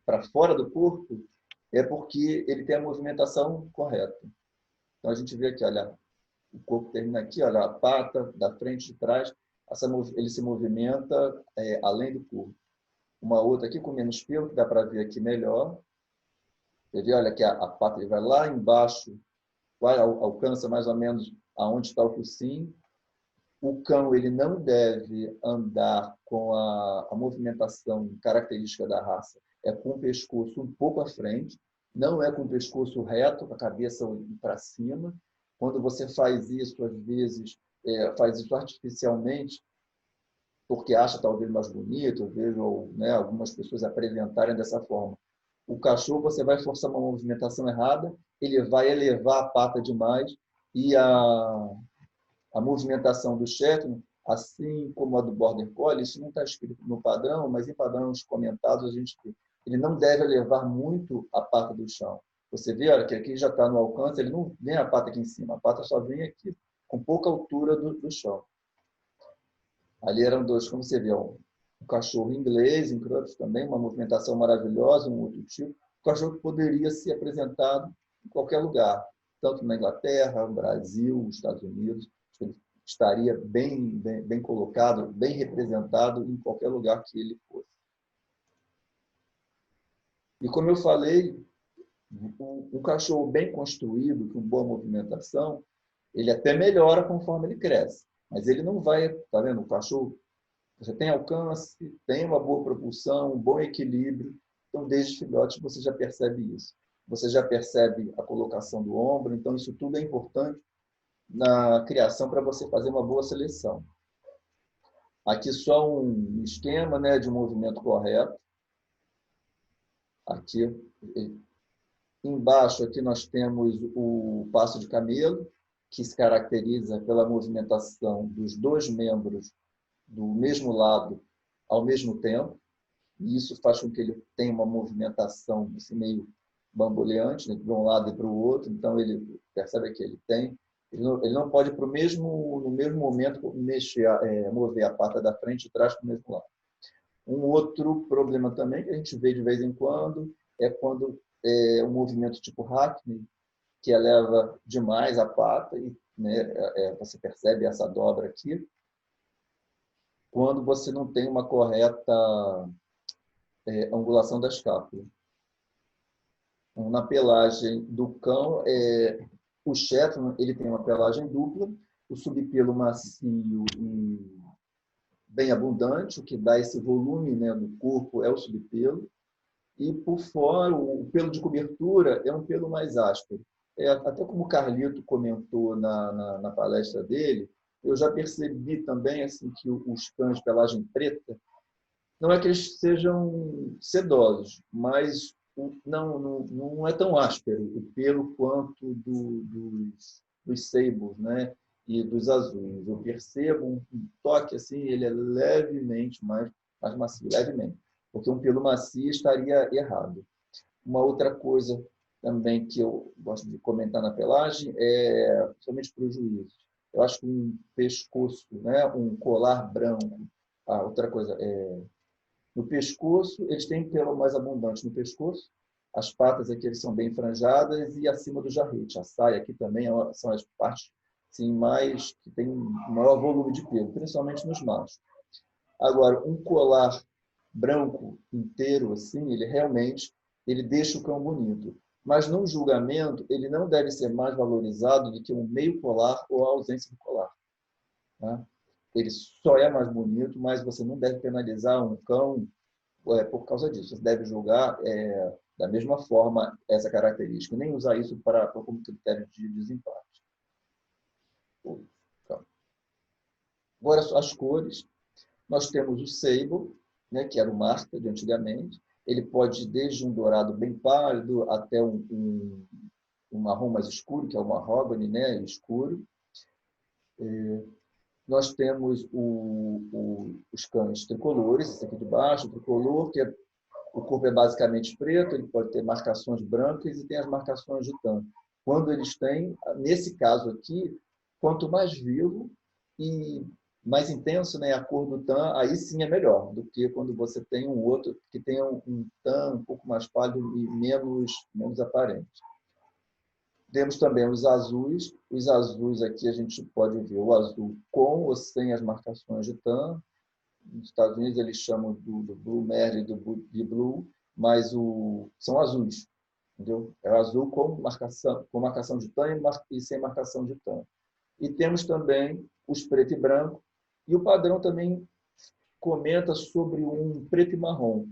para fora do corpo, é porque ele tem a movimentação correta. Então, a gente vê aqui, olha, o corpo termina aqui, olha, a pata da frente e de trás, ele se movimenta além do corpo. Uma outra aqui com menos pelo, que dá para ver aqui melhor. Você vê, olha, que a pata ele vai lá embaixo, alcança mais ou menos aonde está o focinho. O cão ele não deve andar com a movimentação característica da raça, é com o pescoço um pouco à frente, não é com o pescoço reto, com a cabeça para cima. Quando você faz isso, às vezes, faz isso artificialmente, porque acha talvez mais bonito, eu vejo, né, algumas pessoas apresentarem dessa forma. O cachorro, você vai forçar uma movimentação errada, ele vai elevar a pata demais e a movimentação do Shetland, assim como a do Border Collie, isso não está escrito no padrão, mas em padrões comentados a gente tem. ele não deve elevar muito a pata do chão. Você vê, olha, que aqui já está no alcance, ele não vem a pata aqui em cima, a pata só vem aqui, com pouca altura do chão. Ali eram dois, como você vê, um cachorro inglês, em Crufts também, uma movimentação maravilhosa, um outro tipo. Um cachorro que poderia ser apresentado em qualquer lugar, tanto na Inglaterra, Brasil, Estados Unidos. Ele estaria bem colocado, bem representado em qualquer lugar que ele fosse. E como eu falei, um cachorro bem construído, com boa movimentação, ele até melhora conforme ele cresce. Mas ele não vai, tá vendo? O cachorro, você tem alcance, tem uma boa propulsão, um bom equilíbrio. Então, desde filhote, você já percebe isso. Você já percebe a colocação do ombro. Então, isso tudo é importante na criação para você fazer uma boa seleção. Aqui só um esquema, né, de um movimento correto. Aqui, embaixo, aqui nós temos o passo de camelo, que se caracteriza pela movimentação dos dois membros do mesmo lado ao mesmo tempo, e isso faz com que ele tenha uma movimentação assim, meio bamboleante, né, de um lado e para o outro. Então, ele percebe que ele não pode, no mesmo momento, mover a pata da frente e trás para o mesmo lado. Um outro problema também que a gente vê de vez em quando é quando o movimento tipo Hackney, que eleva demais a pata, e né, você percebe essa dobra aqui, quando você não tem uma correta angulação da escápula. Então, na pelagem do cão, o Shetland ele tem uma pelagem dupla, o subpelo macio e bem abundante, o que dá esse volume, né, no corpo é o subpelo, e por fora, o pelo de cobertura é um pelo mais áspero. Até como o Carlito comentou na palestra dele, eu já percebi também assim, que os cães de pelagem preta, não é que eles sejam sedosos, mas não é tão áspero o pelo quanto dos sables, né? E dos azuis. Eu percebo um toque assim, ele é levemente mais macio, levemente, porque um pelo macio estaria errado. Uma outra coisa também que eu gosto de comentar na pelagem é somente prejuízos. Eu acho que um pescoço, né, um colar branco. Outra coisa, no pescoço, eles têm pelo mais abundante no pescoço. As patas aqui eles são bem franjadas e acima do jarrete. A saia aqui também são as partes assim, mais que tem um maior volume de pelo, principalmente nos machos. Agora, um colar branco inteiro assim, ele realmente deixa o cão bonito. Mas no julgamento, ele não deve ser mais valorizado do que um meio colar ou a ausência do colar. Tá? Ele só é mais bonito, mas você não deve penalizar um cão por causa disso. Você deve julgar da mesma forma essa característica, nem usar isso como critério de desempate. Agora, as cores. Nós temos o Sable, né, que era o Master de antigamente. Ele pode ir desde um dourado bem pálido até um marrom mais escuro, que é o mahogany, né, escuro. Nós temos os cães tricolores, esse aqui de baixo, o tricolor, o corpo é basicamente preto, ele pode ter marcações brancas e tem as marcações de tan. Quando eles têm, nesse caso aqui, quanto mais vivo e mais intenso, né, a cor do tan, aí sim é melhor do que quando você tem um outro que tem um tan um pouco mais pálido e menos aparente. Temos também os azuis. Os azuis aqui a gente pode ver o azul com ou sem as marcações de tan. Nos Estados Unidos eles chamam do Blue Merle e do Deep Blue, mas são azuis. Entendeu? É o azul com marcação de tan e sem marcação de tan. E temos também os preto e branco. E o padrão também comenta sobre um preto e marrom.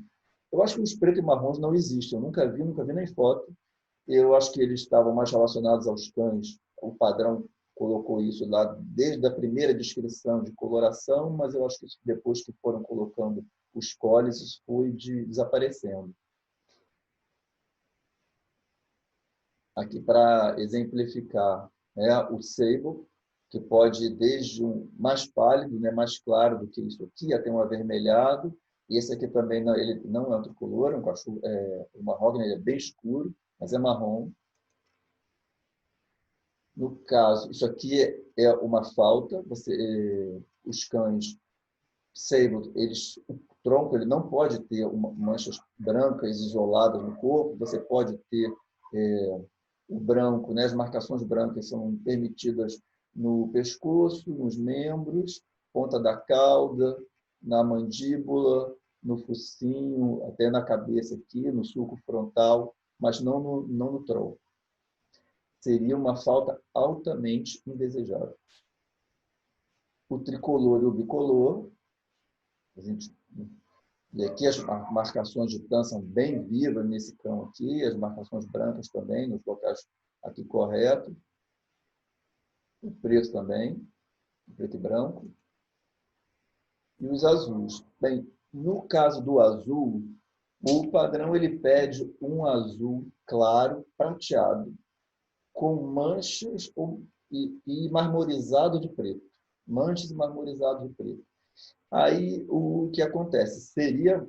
Eu acho que os preto e marrons não existem. Eu nunca vi nem foto. Eu acho que eles estavam mais relacionados aos cães. O padrão colocou isso lá desde a primeira descrição de coloração, mas eu acho que depois que foram colocando os coles, isso foi desaparecendo. Aqui para exemplificar, né, o Sable, que pode ir desde um mais pálido, né, mais claro do que isso aqui, até um avermelhado, Esse aqui também não, ele não é um tricolor, é um cachorro, o Mahogany, ele é bem escuro, mas é marrom. No caso, isso aqui é uma falta. Os cães Sable, o tronco ele não pode ter manchas brancas isoladas no corpo. Você pode ter o branco, né? As marcações brancas são permitidas no pescoço, nos membros, ponta da cauda, na mandíbula, no focinho, até na cabeça aqui, no sulco frontal, mas não no tronco. Seria uma falta altamente indesejável. O tricolor e o bicolor, e aqui as marcações de tan são bem vivas nesse cão aqui, as marcações brancas também, nos locais aqui corretos. O preto também, o preto e branco. E os azuis. Bem, no caso do azul, o padrão ele pede um azul claro, prateado, com manchas e marmorizado de preto. Manchas e marmorizado de preto. Aí, o que acontece? Seria,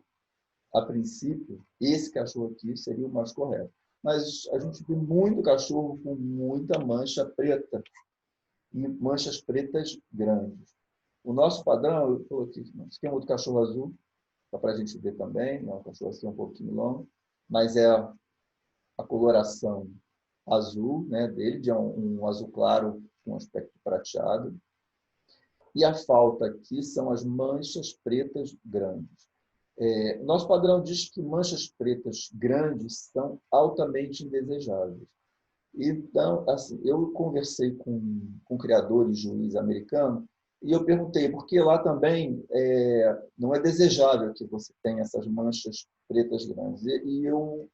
a princípio, esse cachorro aqui seria o mais correto. Mas a gente vê muito cachorro com muita mancha preta e manchas pretas grandes. O nosso padrão, eu coloquei aqui, esse aqui é um outro cachorro azul, só para a gente ver também, é um cachorro assim um pouquinho longo, mas é a coloração azul, né, dele, de um azul claro com aspecto prateado. E a falta aqui são as manchas pretas grandes. Nosso padrão diz que manchas pretas grandes são altamente indesejáveis. Então, assim, eu conversei com um criador e juiz americano e eu perguntei, porque lá também não é desejável que você tenha essas manchas pretas grandes. E eu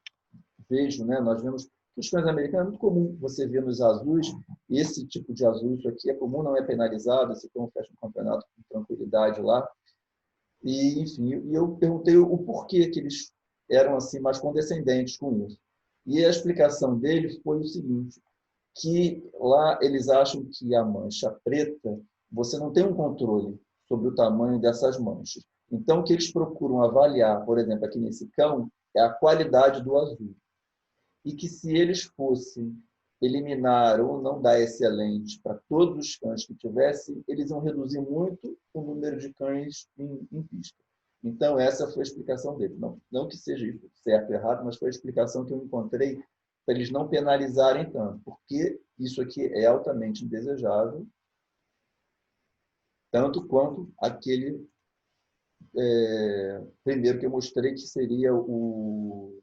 vejo, né, nós vemos que os cães americanos é muito comum você ver nos azuis, esse tipo de azul, isso aqui é comum, não é penalizado, esse cão fecha um campeonato com tranquilidade lá. E, enfim, eu perguntei o porquê que eles eram assim mais condescendentes com isso. E a explicação deles foi o seguinte, que lá eles acham que a mancha preta, você não tem um controle sobre o tamanho dessas manchas. Então, o que eles procuram avaliar, por exemplo, aqui nesse cão, é a qualidade do azul. E que se eles fossem eliminar ou não dar excelente para todos os cães que tivessem, eles iam reduzir muito o número de cães em pista. Então, essa foi a explicação dele. Não que seja certo ou errado, mas foi a explicação que eu encontrei para eles não penalizarem tanto, porque isso aqui é altamente indesejável, tanto quanto aquele primeiro que eu mostrei, que seria o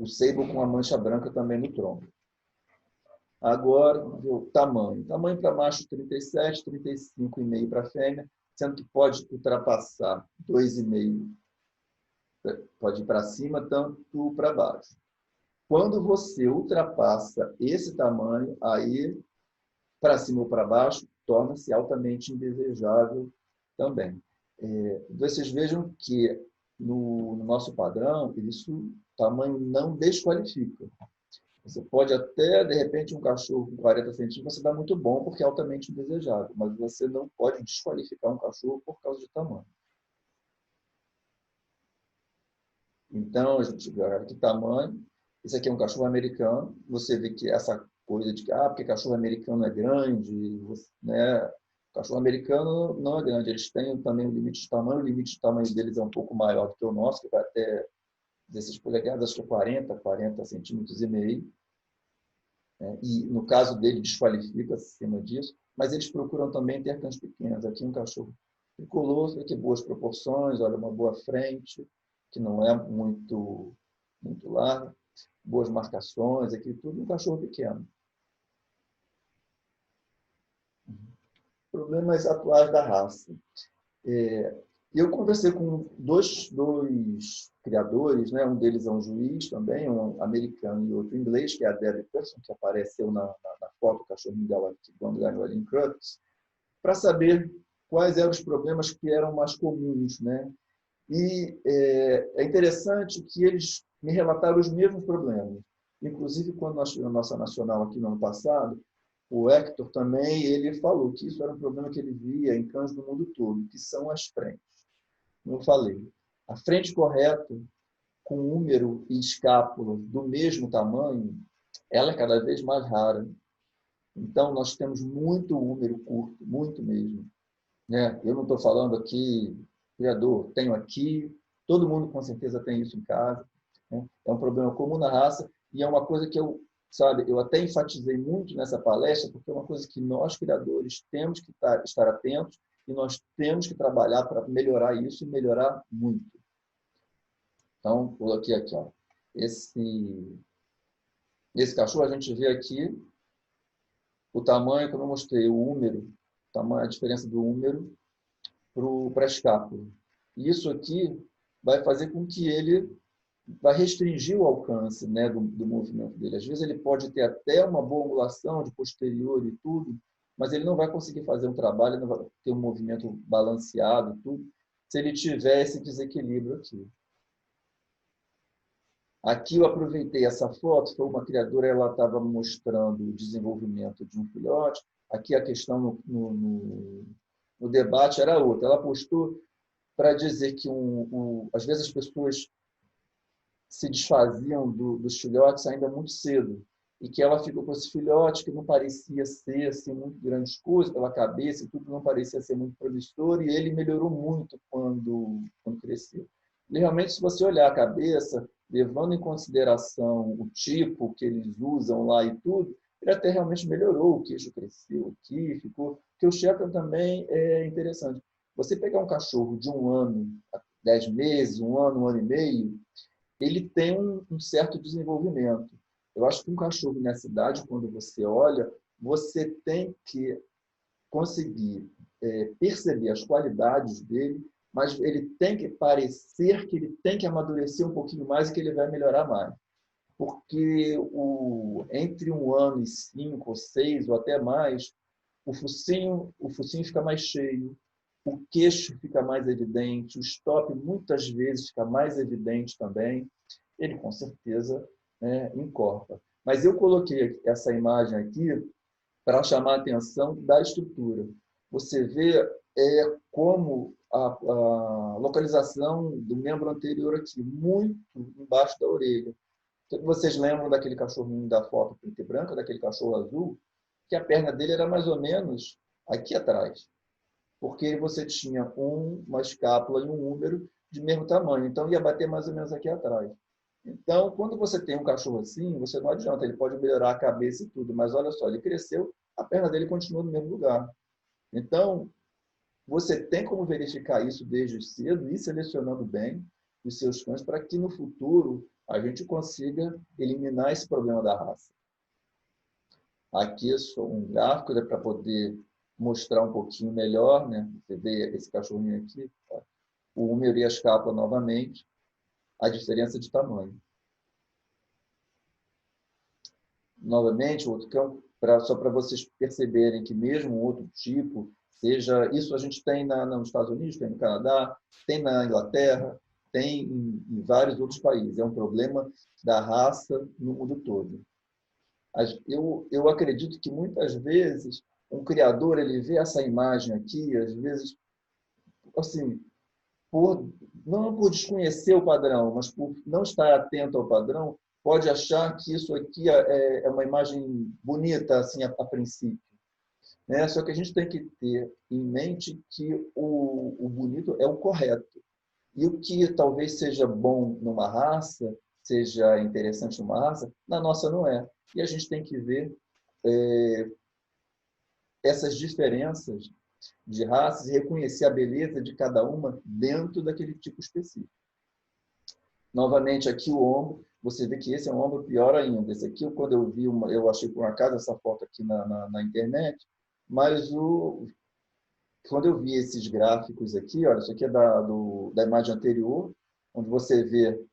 sable com a mancha branca também no tronco. Agora, o tamanho. Tamanho para macho 37, 35,5 para fêmea, sendo que pode ultrapassar 2,5, pode ir para cima, tanto para baixo. Quando você ultrapassa esse tamanho, aí, para cima ou para baixo, torna-se altamente indesejável também. Vocês vejam que no nosso padrão, isso, tamanho não desqualifica. Você pode até, de repente, um cachorro com 40 centímetros, você dá muito bom porque é altamente indesejável, mas você não pode desqualificar um cachorro por causa de tamanho. Então, a gente vê que tamanho. Esse aqui é um cachorro americano. Você vê que essa coisa de que, porque cachorro americano é grande, né? Cachorro americano não é grande. Eles têm também um limite de tamanho. O limite de tamanho deles é um pouco maior do que o nosso, que vai até 16 polegadas, acho que é 40 centímetros e meio. E, no caso dele, desqualifica acima disso. Mas eles procuram também ter cães pequenos. Aqui um cachorro tricolor, aqui boas proporções, olha, uma boa frente, que não é muito larga, boas marcações, aqui tudo um cachorro pequeno. Problemas atuais da raça. Eu conversei com dois criadores, né? Um deles é um juiz também, um americano e outro inglês, que é a Debbie Person, que apareceu na foto do cachorrinho dela quando ganhou ali em Crux, para saber quais eram os problemas que eram mais comuns, né? E é interessante que eles me relataram os mesmos problemas. Inclusive, quando nós tivemos a nossa nacional aqui no ano passado, o Hector também, ele falou que isso era um problema que ele via em cães do mundo todo, que são as frentes. Como eu falei, A frente correta, com húmero e escápula do mesmo tamanho, ela é cada vez mais rara. Então, nós temos muito húmero curto, muito mesmo. Né? Eu não estou falando aqui, criador, tenho aqui, todo mundo com certeza tem isso em casa. Né? É um problema comum na raça e é uma coisa que eu até enfatizei muito nessa palestra, porque é uma coisa que nós, criadores, temos que estar atentos e nós temos que trabalhar para melhorar isso e melhorar muito. Então, coloquei aqui, ó, esse cachorro, a gente vê aqui o tamanho que eu não mostrei, o húmero, a diferença do húmero para a escápula. E isso aqui vai fazer com que ele vai restringir o alcance, né, do movimento dele. Às vezes ele pode ter até uma boa angulação de posterior e tudo, mas ele não vai conseguir fazer um trabalho, não vai ter um movimento balanceado, tudo, se ele tiver esse desequilíbrio aqui. Aqui eu aproveitei essa foto, foi uma criadora, ela estava mostrando o desenvolvimento de um filhote. Aqui a questão no debate era outra. Ela postou para dizer que às vezes as pessoas se desfaziam dos filhotes ainda muito cedo e que ela ficou com esse filhote que não parecia ser assim, muito grandes coisas pela cabeça e tudo não parecia ser muito promissor e ele melhorou muito quando cresceu. E, realmente, se você olhar a cabeça, levando em consideração o tipo que eles usam lá e tudo, ele até realmente melhorou, o queixo cresceu aqui, ficou... Porque o Shepherd também é interessante. Você pegar um cachorro de 1 ano, 10 meses, 1 ano e meio, ele tem um certo desenvolvimento. Eu acho que um cachorro nessa idade, quando você olha, você tem que conseguir perceber as qualidades dele, mas ele tem que parecer que ele tem que amadurecer um pouquinho mais e que ele vai melhorar mais. Porque entre 1 ano e 5 ou 6 ou até mais, o focinho fica mais cheio, o queixo fica mais evidente, o stop muitas vezes fica mais evidente também. Ele com certeza encorpa. Mas eu coloquei essa imagem aqui para chamar a atenção da estrutura. Você vê como a localização do membro anterior aqui, muito embaixo da orelha. Vocês lembram daquele cachorrinho da foto preta e branca, daquele cachorro azul, que a perna dele era mais ou menos aqui atrás, porque você tinha uma escápula e um húmero de mesmo tamanho, então ia bater mais ou menos aqui atrás. Então, quando você tem um cachorro assim, você não adianta, ele pode melhorar a cabeça e tudo, mas olha só, ele cresceu, a perna dele continua no mesmo lugar. Então, você tem como verificar isso desde cedo e selecionando bem os seus cães para que no futuro a gente consiga eliminar esse problema da raça. Aqui é só um gráfico para poder mostrar um pouquinho melhor, né? Você vê esse cachorrinho aqui, tá? O húmero e a escápula novamente, a diferença de tamanho. Novamente, o outro cão, só para vocês perceberem que mesmo outro tipo, seja isso a gente tem nos Estados Unidos, tem no Canadá, tem na Inglaterra, tem em vários outros países. É um problema da raça no mundo todo. Eu acredito que muitas vezes um criador ele vê essa imagem aqui, às vezes, assim, não por desconhecer o padrão, mas por não estar atento ao padrão, pode achar que isso aqui é uma imagem bonita assim a princípio. Né? Só que a gente tem que ter em mente que o bonito é o correto. E o que talvez seja bom numa raça, seja interessante numa raça, na nossa não é. E a gente tem que ver essas diferenças de raças e reconhecer a beleza de cada uma dentro daquele tipo específico. Novamente, aqui o ombro, você vê que esse é um ombro pior ainda. Esse aqui, quando eu vi, eu achei por um acaso essa foto aqui na internet, mas quando eu vi esses gráficos aqui, olha, isso aqui é da imagem anterior, onde você vê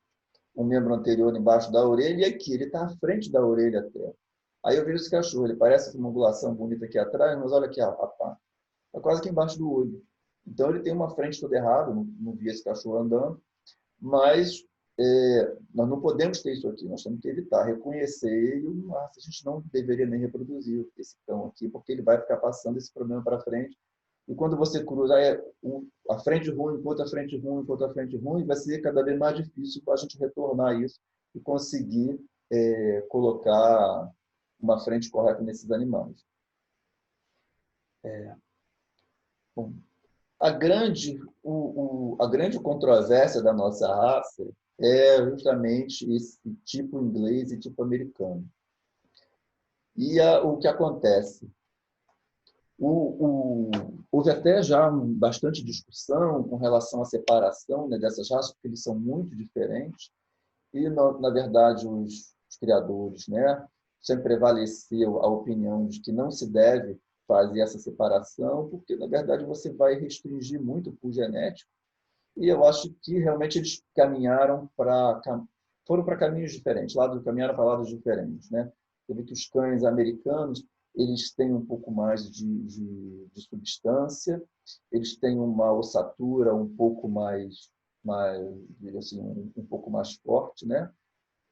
um membro anterior embaixo da orelha, e aqui, ele está à frente da orelha até. Aí eu vejo esse cachorro, ele parece uma angulação bonita aqui atrás, mas olha aqui a pá. Está quase aqui embaixo do olho. Então ele tem uma frente toda errada, não vi esse cachorro andando, mas nós não podemos ter isso aqui, nós temos que evitar, reconhecer, e a gente não deveria nem reproduzir esse cão aqui, porque ele vai ficar passando esse problema para frente, E quando você cruza a frente ruim com outra frente ruim, com outra frente ruim, vai ser cada vez mais difícil para a gente retornar isso e conseguir colocar uma frente correta nesses animais. Bom, a grande controvérsia da nossa raça é justamente esse tipo inglês e tipo americano. E o que acontece? Houve até já bastante discussão com relação à separação, né, dessas raças, porque eles são muito diferentes. E, na verdade, os criadores, né, sempre prevaleceu a opinião de que não se deve fazer essa separação, porque, na verdade, você vai restringir muito por genético. E eu acho que realmente eles foram para caminhos diferentes, caminharam para lados diferentes, né? Você vê que os cães americanos eles têm um pouco mais de substância, eles têm uma ossatura um pouco assim, um pouco mais forte, né?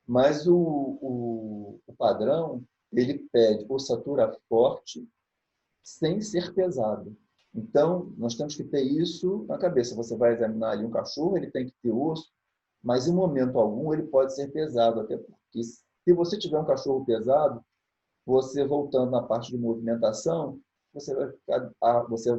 Mas o padrão ele pede ossatura forte sem ser pesado. Então, nós temos que ter isso na cabeça. Você vai examinar ali um cachorro, ele tem que ter osso, mas em momento algum ele pode ser pesado, até porque se você tiver um cachorro pesado, você voltando na parte de movimentação, você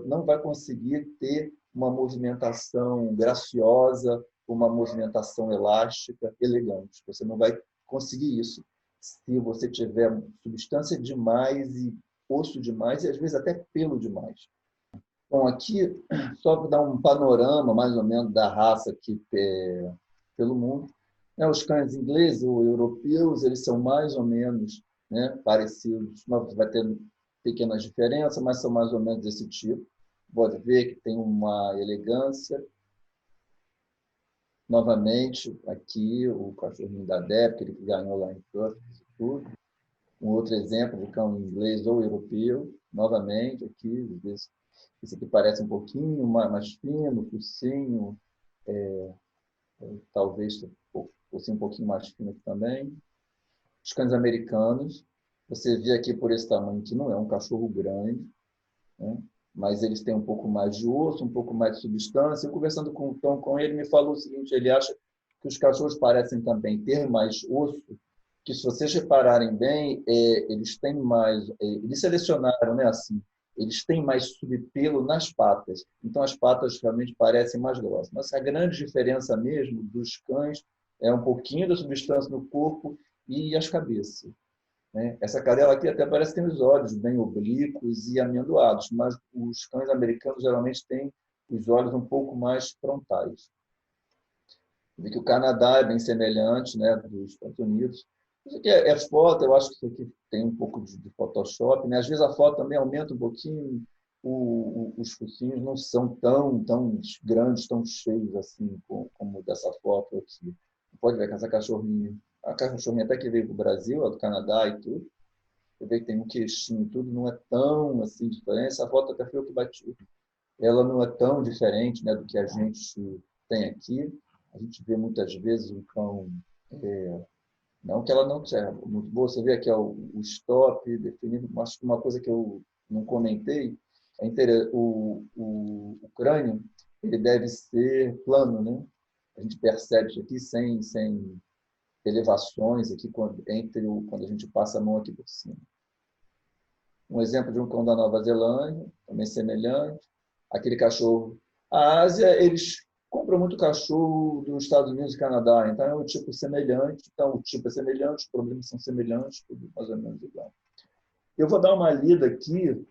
não vai conseguir ter uma movimentação graciosa, uma movimentação elástica, elegante. Você não vai conseguir isso se você tiver substância demais e osso demais e às vezes até pelo demais. Bom, aqui só para dar um panorama mais ou menos da raça aqui pelo mundo. Os cães ingleses ou europeus, eles são mais ou menos, né, parecidos. Vai ter pequenas diferenças, mas são mais ou menos desse tipo. Pode ver que tem uma elegância. Novamente, aqui o cachorrinho da Deb, ele ganhou lá em Perth, tudo. Um outro exemplo de cão inglês ou europeu. Novamente, aqui, esse aqui parece um pouquinho mais fino, focinho, talvez fosse um pouquinho mais fino aqui também. Os cães americanos, você vê aqui por esse tamanho que não é um cachorro grande, né? Mas eles têm um pouco mais de osso, um pouco mais de substância. Eu, conversando com o Tom, ele me falou o seguinte, ele acha que os cachorros parecem também ter mais osso, que se vocês repararem bem, eles têm mais, eles selecionaram, né, assim, eles têm mais subpelo nas patas, então as patas realmente parecem mais grossas. Mas a grande diferença mesmo dos cães é um pouquinho da substância no corpo e as cabeças, né? Essa cadela aqui até parece que tem os olhos bem oblíquos e amendoados, mas os cães americanos geralmente têm os olhos um pouco mais frontais. Vê que o Canadá é bem semelhante, né, dos Estados Unidos. Isso aqui é foto, eu acho que isso aqui tem um pouco de Photoshop, né? Às vezes a foto também aumenta um pouquinho, os focinhos não são tão grandes, tão cheios assim, como dessa foto aqui. Pode ver que essa cachorrinha, a cachorrinha até que veio para o Brasil, é do Canadá e tudo, você vê que tem um queixinho e tudo, não é tão assim diferente. Essa foto até foi eu que bati. Ela não é tão diferente, né, do que a gente tem aqui. A gente vê muitas vezes um cão, não que ela não seja muito boa, você vê aqui o stop definido, mas uma coisa que eu não comentei, o crânio ele deve ser plano, né? A gente percebe isso aqui sem elevações aqui quando a gente passa a mão aqui por cima. Um exemplo de um cão da Nova Zelândia, também semelhante. Aquele cachorro. A Ásia, eles compram muito cachorro dos Estados Unidos e Canadá, então é um tipo semelhante. Então, o tipo é semelhante, os problemas são semelhantes, tudo mais ou menos igual. Eu vou dar uma lida aqui.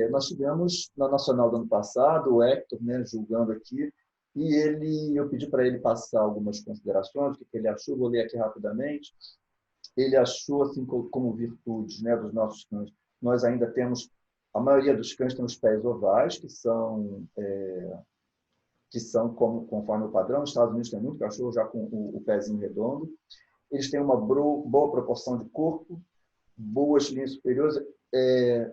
Nós tivemos na Nacional do ano passado o Hector, né, julgando aqui, e eu pedi para ele passar algumas considerações, o que ele achou, vou ler aqui rapidamente. Ele achou, assim, como virtudes, né, dos nossos cães. Nós ainda temos, a maioria dos cães tem os pés ovais, que são conforme o padrão. Os Estados Unidos tem muito cachorro já com o pezinho redondo. Eles têm uma boa proporção de corpo, boas linhas superiores.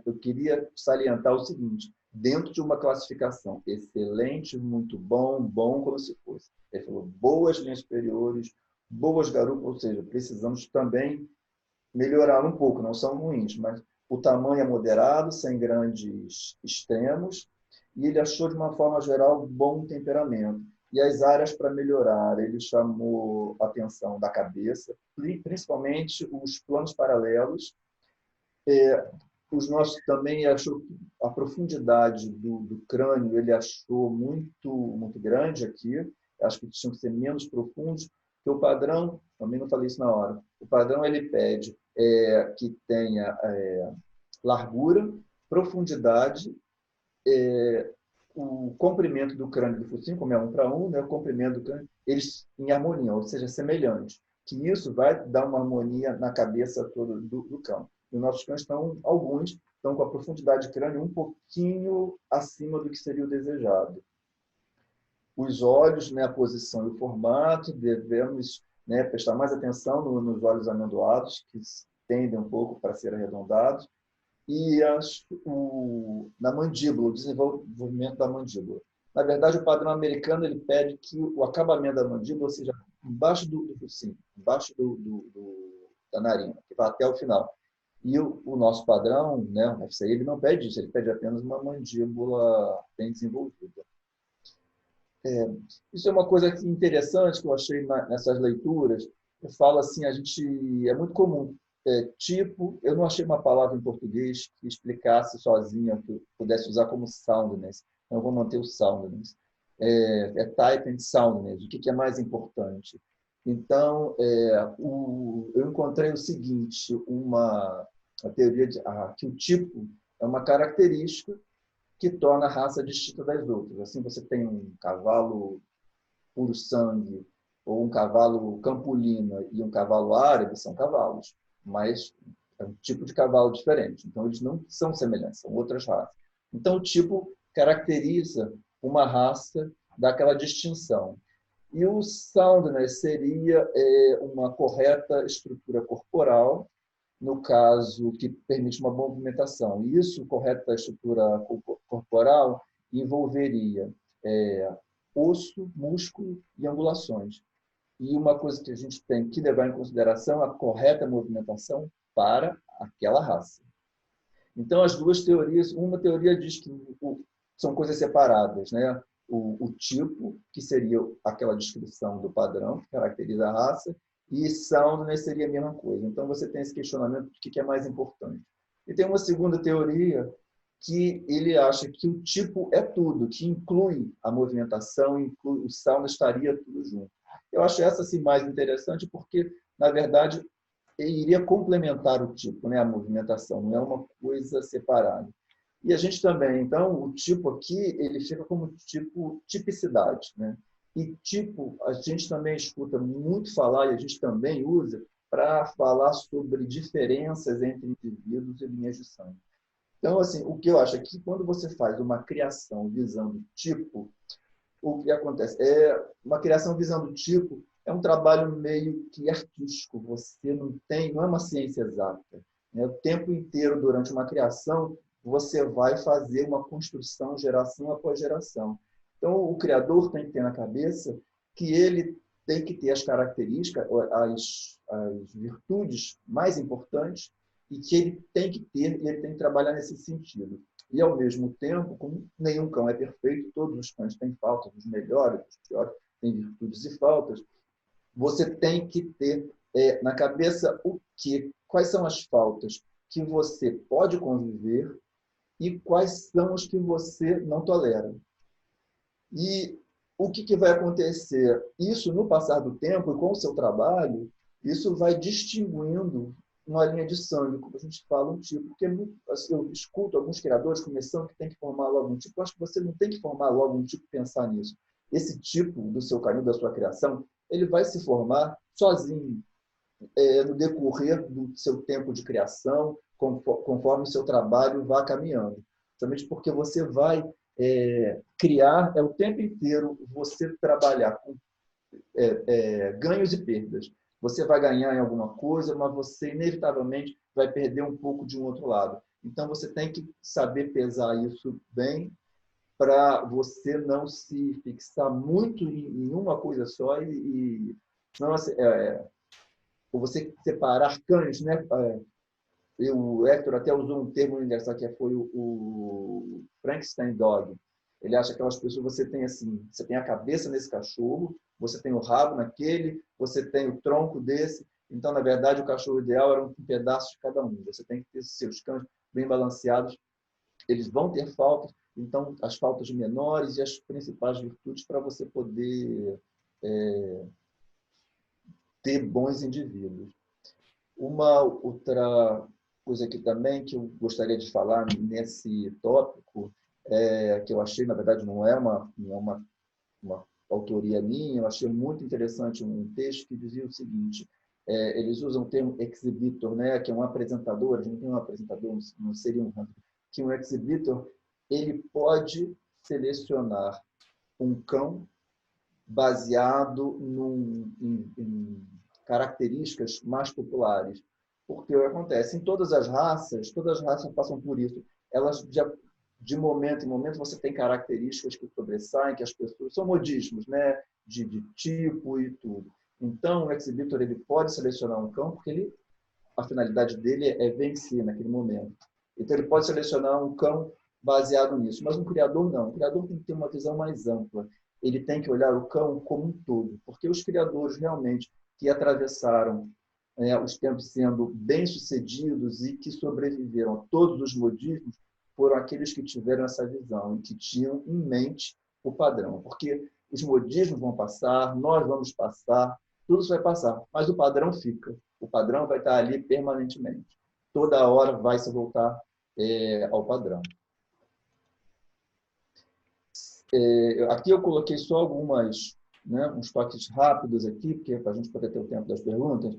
Eu queria salientar o seguinte, dentro de uma classificação excelente, muito bom, bom como se fosse. Ele falou boas linhas superiores, boas garupas, ou seja, precisamos também melhorar um pouco, não são ruins, mas o tamanho é moderado, sem grandes extremos, e ele achou, de uma forma geral, bom temperamento. E as áreas para melhorar, ele chamou a atenção da cabeça, principalmente os planos paralelos. Os nossos também achou a profundidade do crânio, ele achou muito grande aqui. Acho que tinham que ser menos profundos, porque o padrão, também não falei isso na hora, o padrão ele pede que tenha largura, profundidade, o comprimento do crânio do focinho, como é 1:1, né? O comprimento do crânio, eles em harmonia, ou seja, semelhantes. Que isso vai dar uma harmonia na cabeça toda do cão. E os nossos cães alguns estão com a profundidade de crânio um pouquinho acima do que seria o desejado. Os olhos, né, a posição e o formato, devemos, né, prestar mais atenção nos olhos amendoados, que tendem um pouco para ser arredondados, e na mandíbula, o desenvolvimento da mandíbula. Na verdade, o padrão americano ele pede que o acabamento da mandíbula seja embaixo do focinho, embaixo da narina, que vai até o final. E o nosso padrão, né, o FCI, ele não pede isso, ele pede apenas uma mandíbula bem desenvolvida. Isso é uma coisa interessante que eu achei nessas leituras. Eu falo assim, é muito comum. Tipo, eu não achei uma palavra em português que explicasse sozinha, que eu pudesse usar como soundness. Então, eu vou manter o soundness. Type and soundness. O que é mais importante? Então, eu encontrei o seguinte, a teoria que o tipo é uma característica que torna a raça distinta das outras. Assim, você tem um cavalo puro sangue, ou um cavalo campolina e um cavalo árabe, são cavalos, mas é um tipo de cavalo diferente. Então, eles não são semelhantes, são outras raças. Então, o tipo caracteriza uma raça daquela distinção. E o soundness seria uma correta estrutura corporal, no caso, que permite uma boa movimentação. E isso, correta estrutura corporal, envolveria osso, músculo e angulações. E uma coisa que a gente tem que levar em consideração é a correta movimentação para aquela raça. Então, as duas teorias, uma teoria diz que são coisas separadas, né? O tipo, que seria aquela descrição do padrão que caracteriza a raça, e soundness seria a mesma coisa. Então, você tem esse questionamento do que é mais importante. E tem uma segunda teoria que ele acha que o tipo é tudo, que inclui a movimentação, inclui o sound, estaria tudo junto. Eu acho essa assim, mais interessante porque, na verdade, ele iria complementar o tipo, né, a movimentação, não é uma coisa separada. E a gente também, então, o tipo aqui, ele fica como tipicidade, né? E tipo, a gente também escuta muito falar, e a gente também usa, para falar sobre diferenças entre indivíduos e linhas de sangue. Então, assim, o que eu acho é que quando você faz uma criação visando tipo, o que acontece? Uma criação visando tipo é um trabalho meio que artístico. Você não é uma ciência exata. Né? O tempo inteiro, durante uma criação, você vai fazer uma construção, geração após geração. Então, o criador tem que ter na cabeça que ele tem que ter as características, as virtudes mais importantes e que ele tem que ter e ele tem que trabalhar nesse sentido. E, ao mesmo tempo, como nenhum cão é perfeito, todos os cães têm faltas, os melhores, os piores, têm virtudes e faltas, você tem que ter na cabeça quais são as faltas que você pode conviver e quais são as que você não tolera. E o que vai acontecer? Isso, no passar do tempo e com o seu trabalho, isso vai distinguindo uma linha de sangue, como a gente fala, um tipo. Porque assim, eu escuto alguns criadores começando que tem que formar logo um tipo. Eu acho que você não tem que formar logo um tipo e pensar nisso. Esse tipo do seu caminho, da sua criação, ele vai se formar sozinho, no decorrer do seu tempo de criação, conforme o seu trabalho vá caminhando. Somente porque você vai criar, o tempo inteiro você trabalhar com ganhos e perdas. Você vai ganhar em alguma coisa, mas você inevitavelmente vai perder um pouco de um outro lado. Então, você tem que saber pesar isso bem para você não se fixar muito em uma coisa só não, você separar cães, né? O Hector até usou um termo engraçado que foi o Frankenstein Dog. Ele acha que aquelas pessoas, você tem assim, você tem a cabeça nesse cachorro, você tem o rabo naquele, você tem o tronco desse. Então, na verdade, o cachorro ideal era um pedaço de cada um. Você tem que ter seus cães bem balanceados. Eles vão ter faltas, então as faltas menores e as principais virtudes para você poder ter bons indivíduos. Uma outra coisa aqui também que eu gostaria de falar nesse tópico, que eu achei, na verdade, não é uma autoria minha, eu achei muito interessante um texto que dizia o seguinte, eles usam o termo exhibitor, né, que é um apresentador, a gente não tem um apresentador, não seria um que um exhibitor, ele pode selecionar um cão baseado em características mais populares. Porque o que acontece? Em todas as raças passam por isso. Elas já, de momento em momento, você tem características que sobressaem, que as pessoas são modismos, né? De tipo e tudo. Então, o exhibitor ele pode selecionar um cão porque a finalidade dele é vencer naquele momento. Então, ele pode selecionar um cão baseado nisso, mas um criador não. O criador tem que ter uma visão mais ampla. Ele tem que olhar o cão como um todo, porque os criadores realmente que atravessaram os tempos sendo bem-sucedidos e que sobreviveram a todos os modismos foram aqueles que tiveram essa visão e que tinham em mente o padrão. Porque os modismos vão passar, nós vamos passar, tudo isso vai passar, mas o padrão fica. O padrão vai estar ali permanentemente. Toda hora vai se voltar ao padrão. Aqui eu coloquei só algumas, né, uns toques rápidos aqui, porque para a gente poder ter o tempo das perguntas.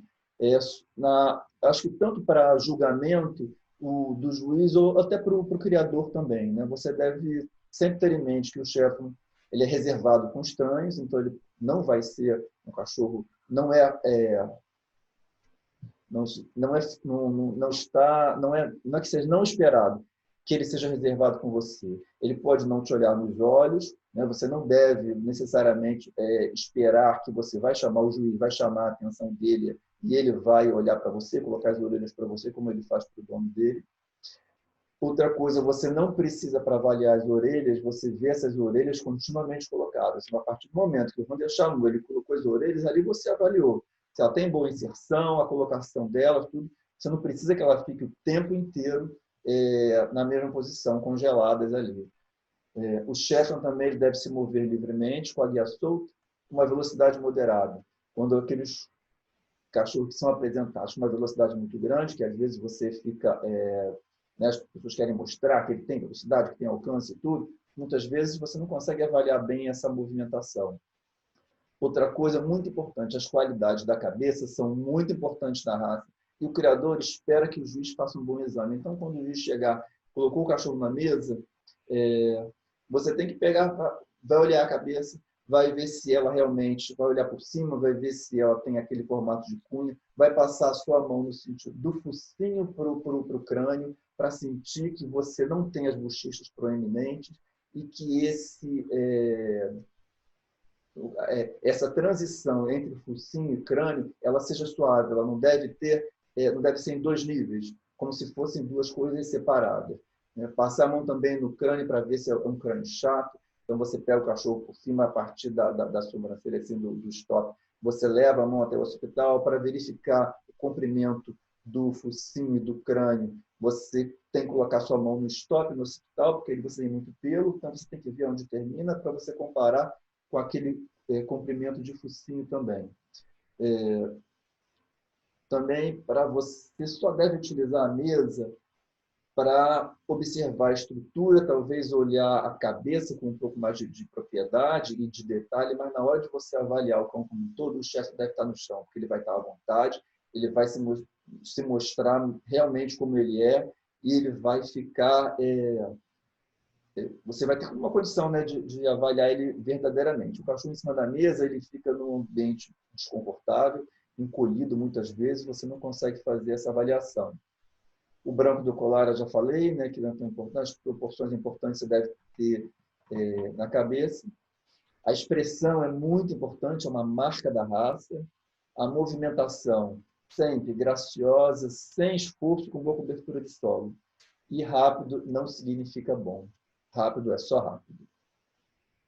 Acho que tanto para julgamento do juiz ou até para o criador também, né? Você deve sempre ter em mente que o chefe ele é reservado com estranhos, então ele não vai ser um cachorro, não é que seja não esperado que ele seja reservado com você. Ele pode não te olhar nos olhos, né? Você não deve necessariamente esperar que você vai chamar o juiz, vai chamar a atenção dele e ele vai olhar para você, colocar as orelhas para você, como ele faz para o dono dele. Outra coisa, você não precisa, para avaliar as orelhas, você vê essas orelhas continuamente colocadas. A partir do momento que o Wander chamou, ele colocou as orelhas, ali você avaliou. Se ela tem boa inserção, a colocação dela, tudo. Você não precisa que ela fique o tempo inteiro na mesma posição, congeladas ali. O Shetland também ele deve se mover livremente, com a guia solta, com uma velocidade moderada. Quando aqueles cachorros que são apresentados com uma velocidade muito grande, que às vezes você fica... né, as pessoas querem mostrar que ele tem velocidade, que tem alcance e tudo, muitas vezes você não consegue avaliar bem essa movimentação. Outra coisa muito importante, as qualidades da cabeça são muito importantes na raça. E o criador espera que o juiz faça um bom exame. Então, quando o juiz chegar, colocou o cachorro na mesa, você tem que pegar, vai olhar a cabeça, vai ver se ela realmente, vai olhar por cima, vai ver se ela tem aquele formato de cunha, vai passar a sua mão no sentido do focinho para o crânio, para sentir que você não tem as bochechas proeminentes e que essa transição entre focinho e crânio, ela seja suave, ela não deve ser em dois níveis, como se fossem duas coisas separadas. Passar a mão também no crânio para ver se é um crânio chato. Então, você pega o cachorro por cima, a partir da sobrancelha, assim, do stop. Você leva a mão até o hospital para verificar o comprimento do focinho e do crânio. Você tem que colocar sua mão no stop no hospital, porque aí você tem muito pelo, então você tem que ver onde termina para você comparar com aquele comprimento de focinho também. Também, para você só deve utilizar a mesa para observar a estrutura, talvez olhar a cabeça com um pouco mais de propriedade e de detalhe, mas na hora de você avaliar o cão como um todo, o chefe deve estar no chão, porque ele vai estar à vontade, ele vai se mostrar realmente como ele é e ele vai ficar... você vai ter uma condição, né, de avaliar ele verdadeiramente. O cachorro em cima da mesa, ele fica num ambiente desconfortável, encolhido muitas vezes, você não consegue fazer essa avaliação. O branco do colar, eu já falei, né, que não é tão importante, as proporções importantes você deve ter na cabeça. A expressão é muito importante, é uma marca da raça. A movimentação, sempre graciosa, sem esforço, com boa cobertura de solo. E rápido não significa bom. Rápido é só rápido.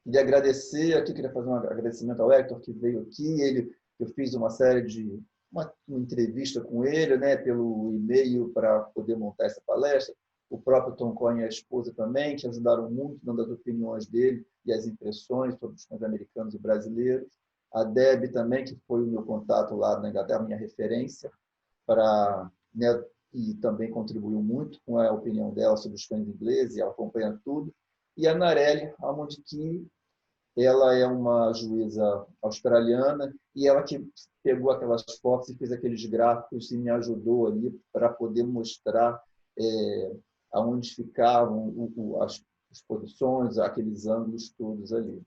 Queria agradecer aqui, queria fazer um agradecimento ao Hector, que veio aqui. Eu fiz uma série de uma entrevista com ele, né, pelo e-mail para poder montar essa palestra. O próprio Tom Cohen e a esposa também, que ajudaram muito dando as opiniões dele e as impressões sobre os americanos e brasileiros. A Deb também, que foi o meu contato lá na Inglaterra, minha referência, para, né, e também contribuiu muito com a opinião dela sobre os cães ingleses, e ela acompanha tudo. E a Narelli, onde que ela é uma juíza australiana e ela que pegou aquelas fotos e fez aqueles gráficos e me ajudou ali para poder mostrar aonde ficavam as posições, aqueles ângulos todos ali.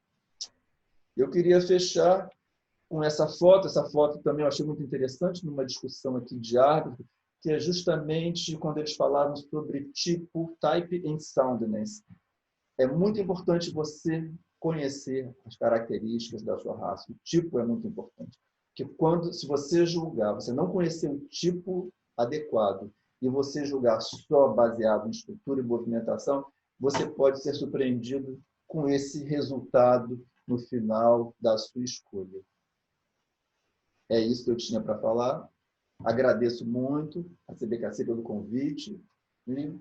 Eu queria fechar com essa foto também eu achei muito interessante numa discussão aqui de árbitro, que é justamente quando eles falaram sobre tipo, type and soundness. É muito importante você conhecer as características da sua raça. O tipo é muito importante. Porque se você julgar, você não conhecer o tipo adequado e você julgar só baseado em estrutura e movimentação, você pode ser surpreendido com esse resultado no final da sua escolha. É isso que eu tinha para falar. Agradeço muito a CBKC pelo convite e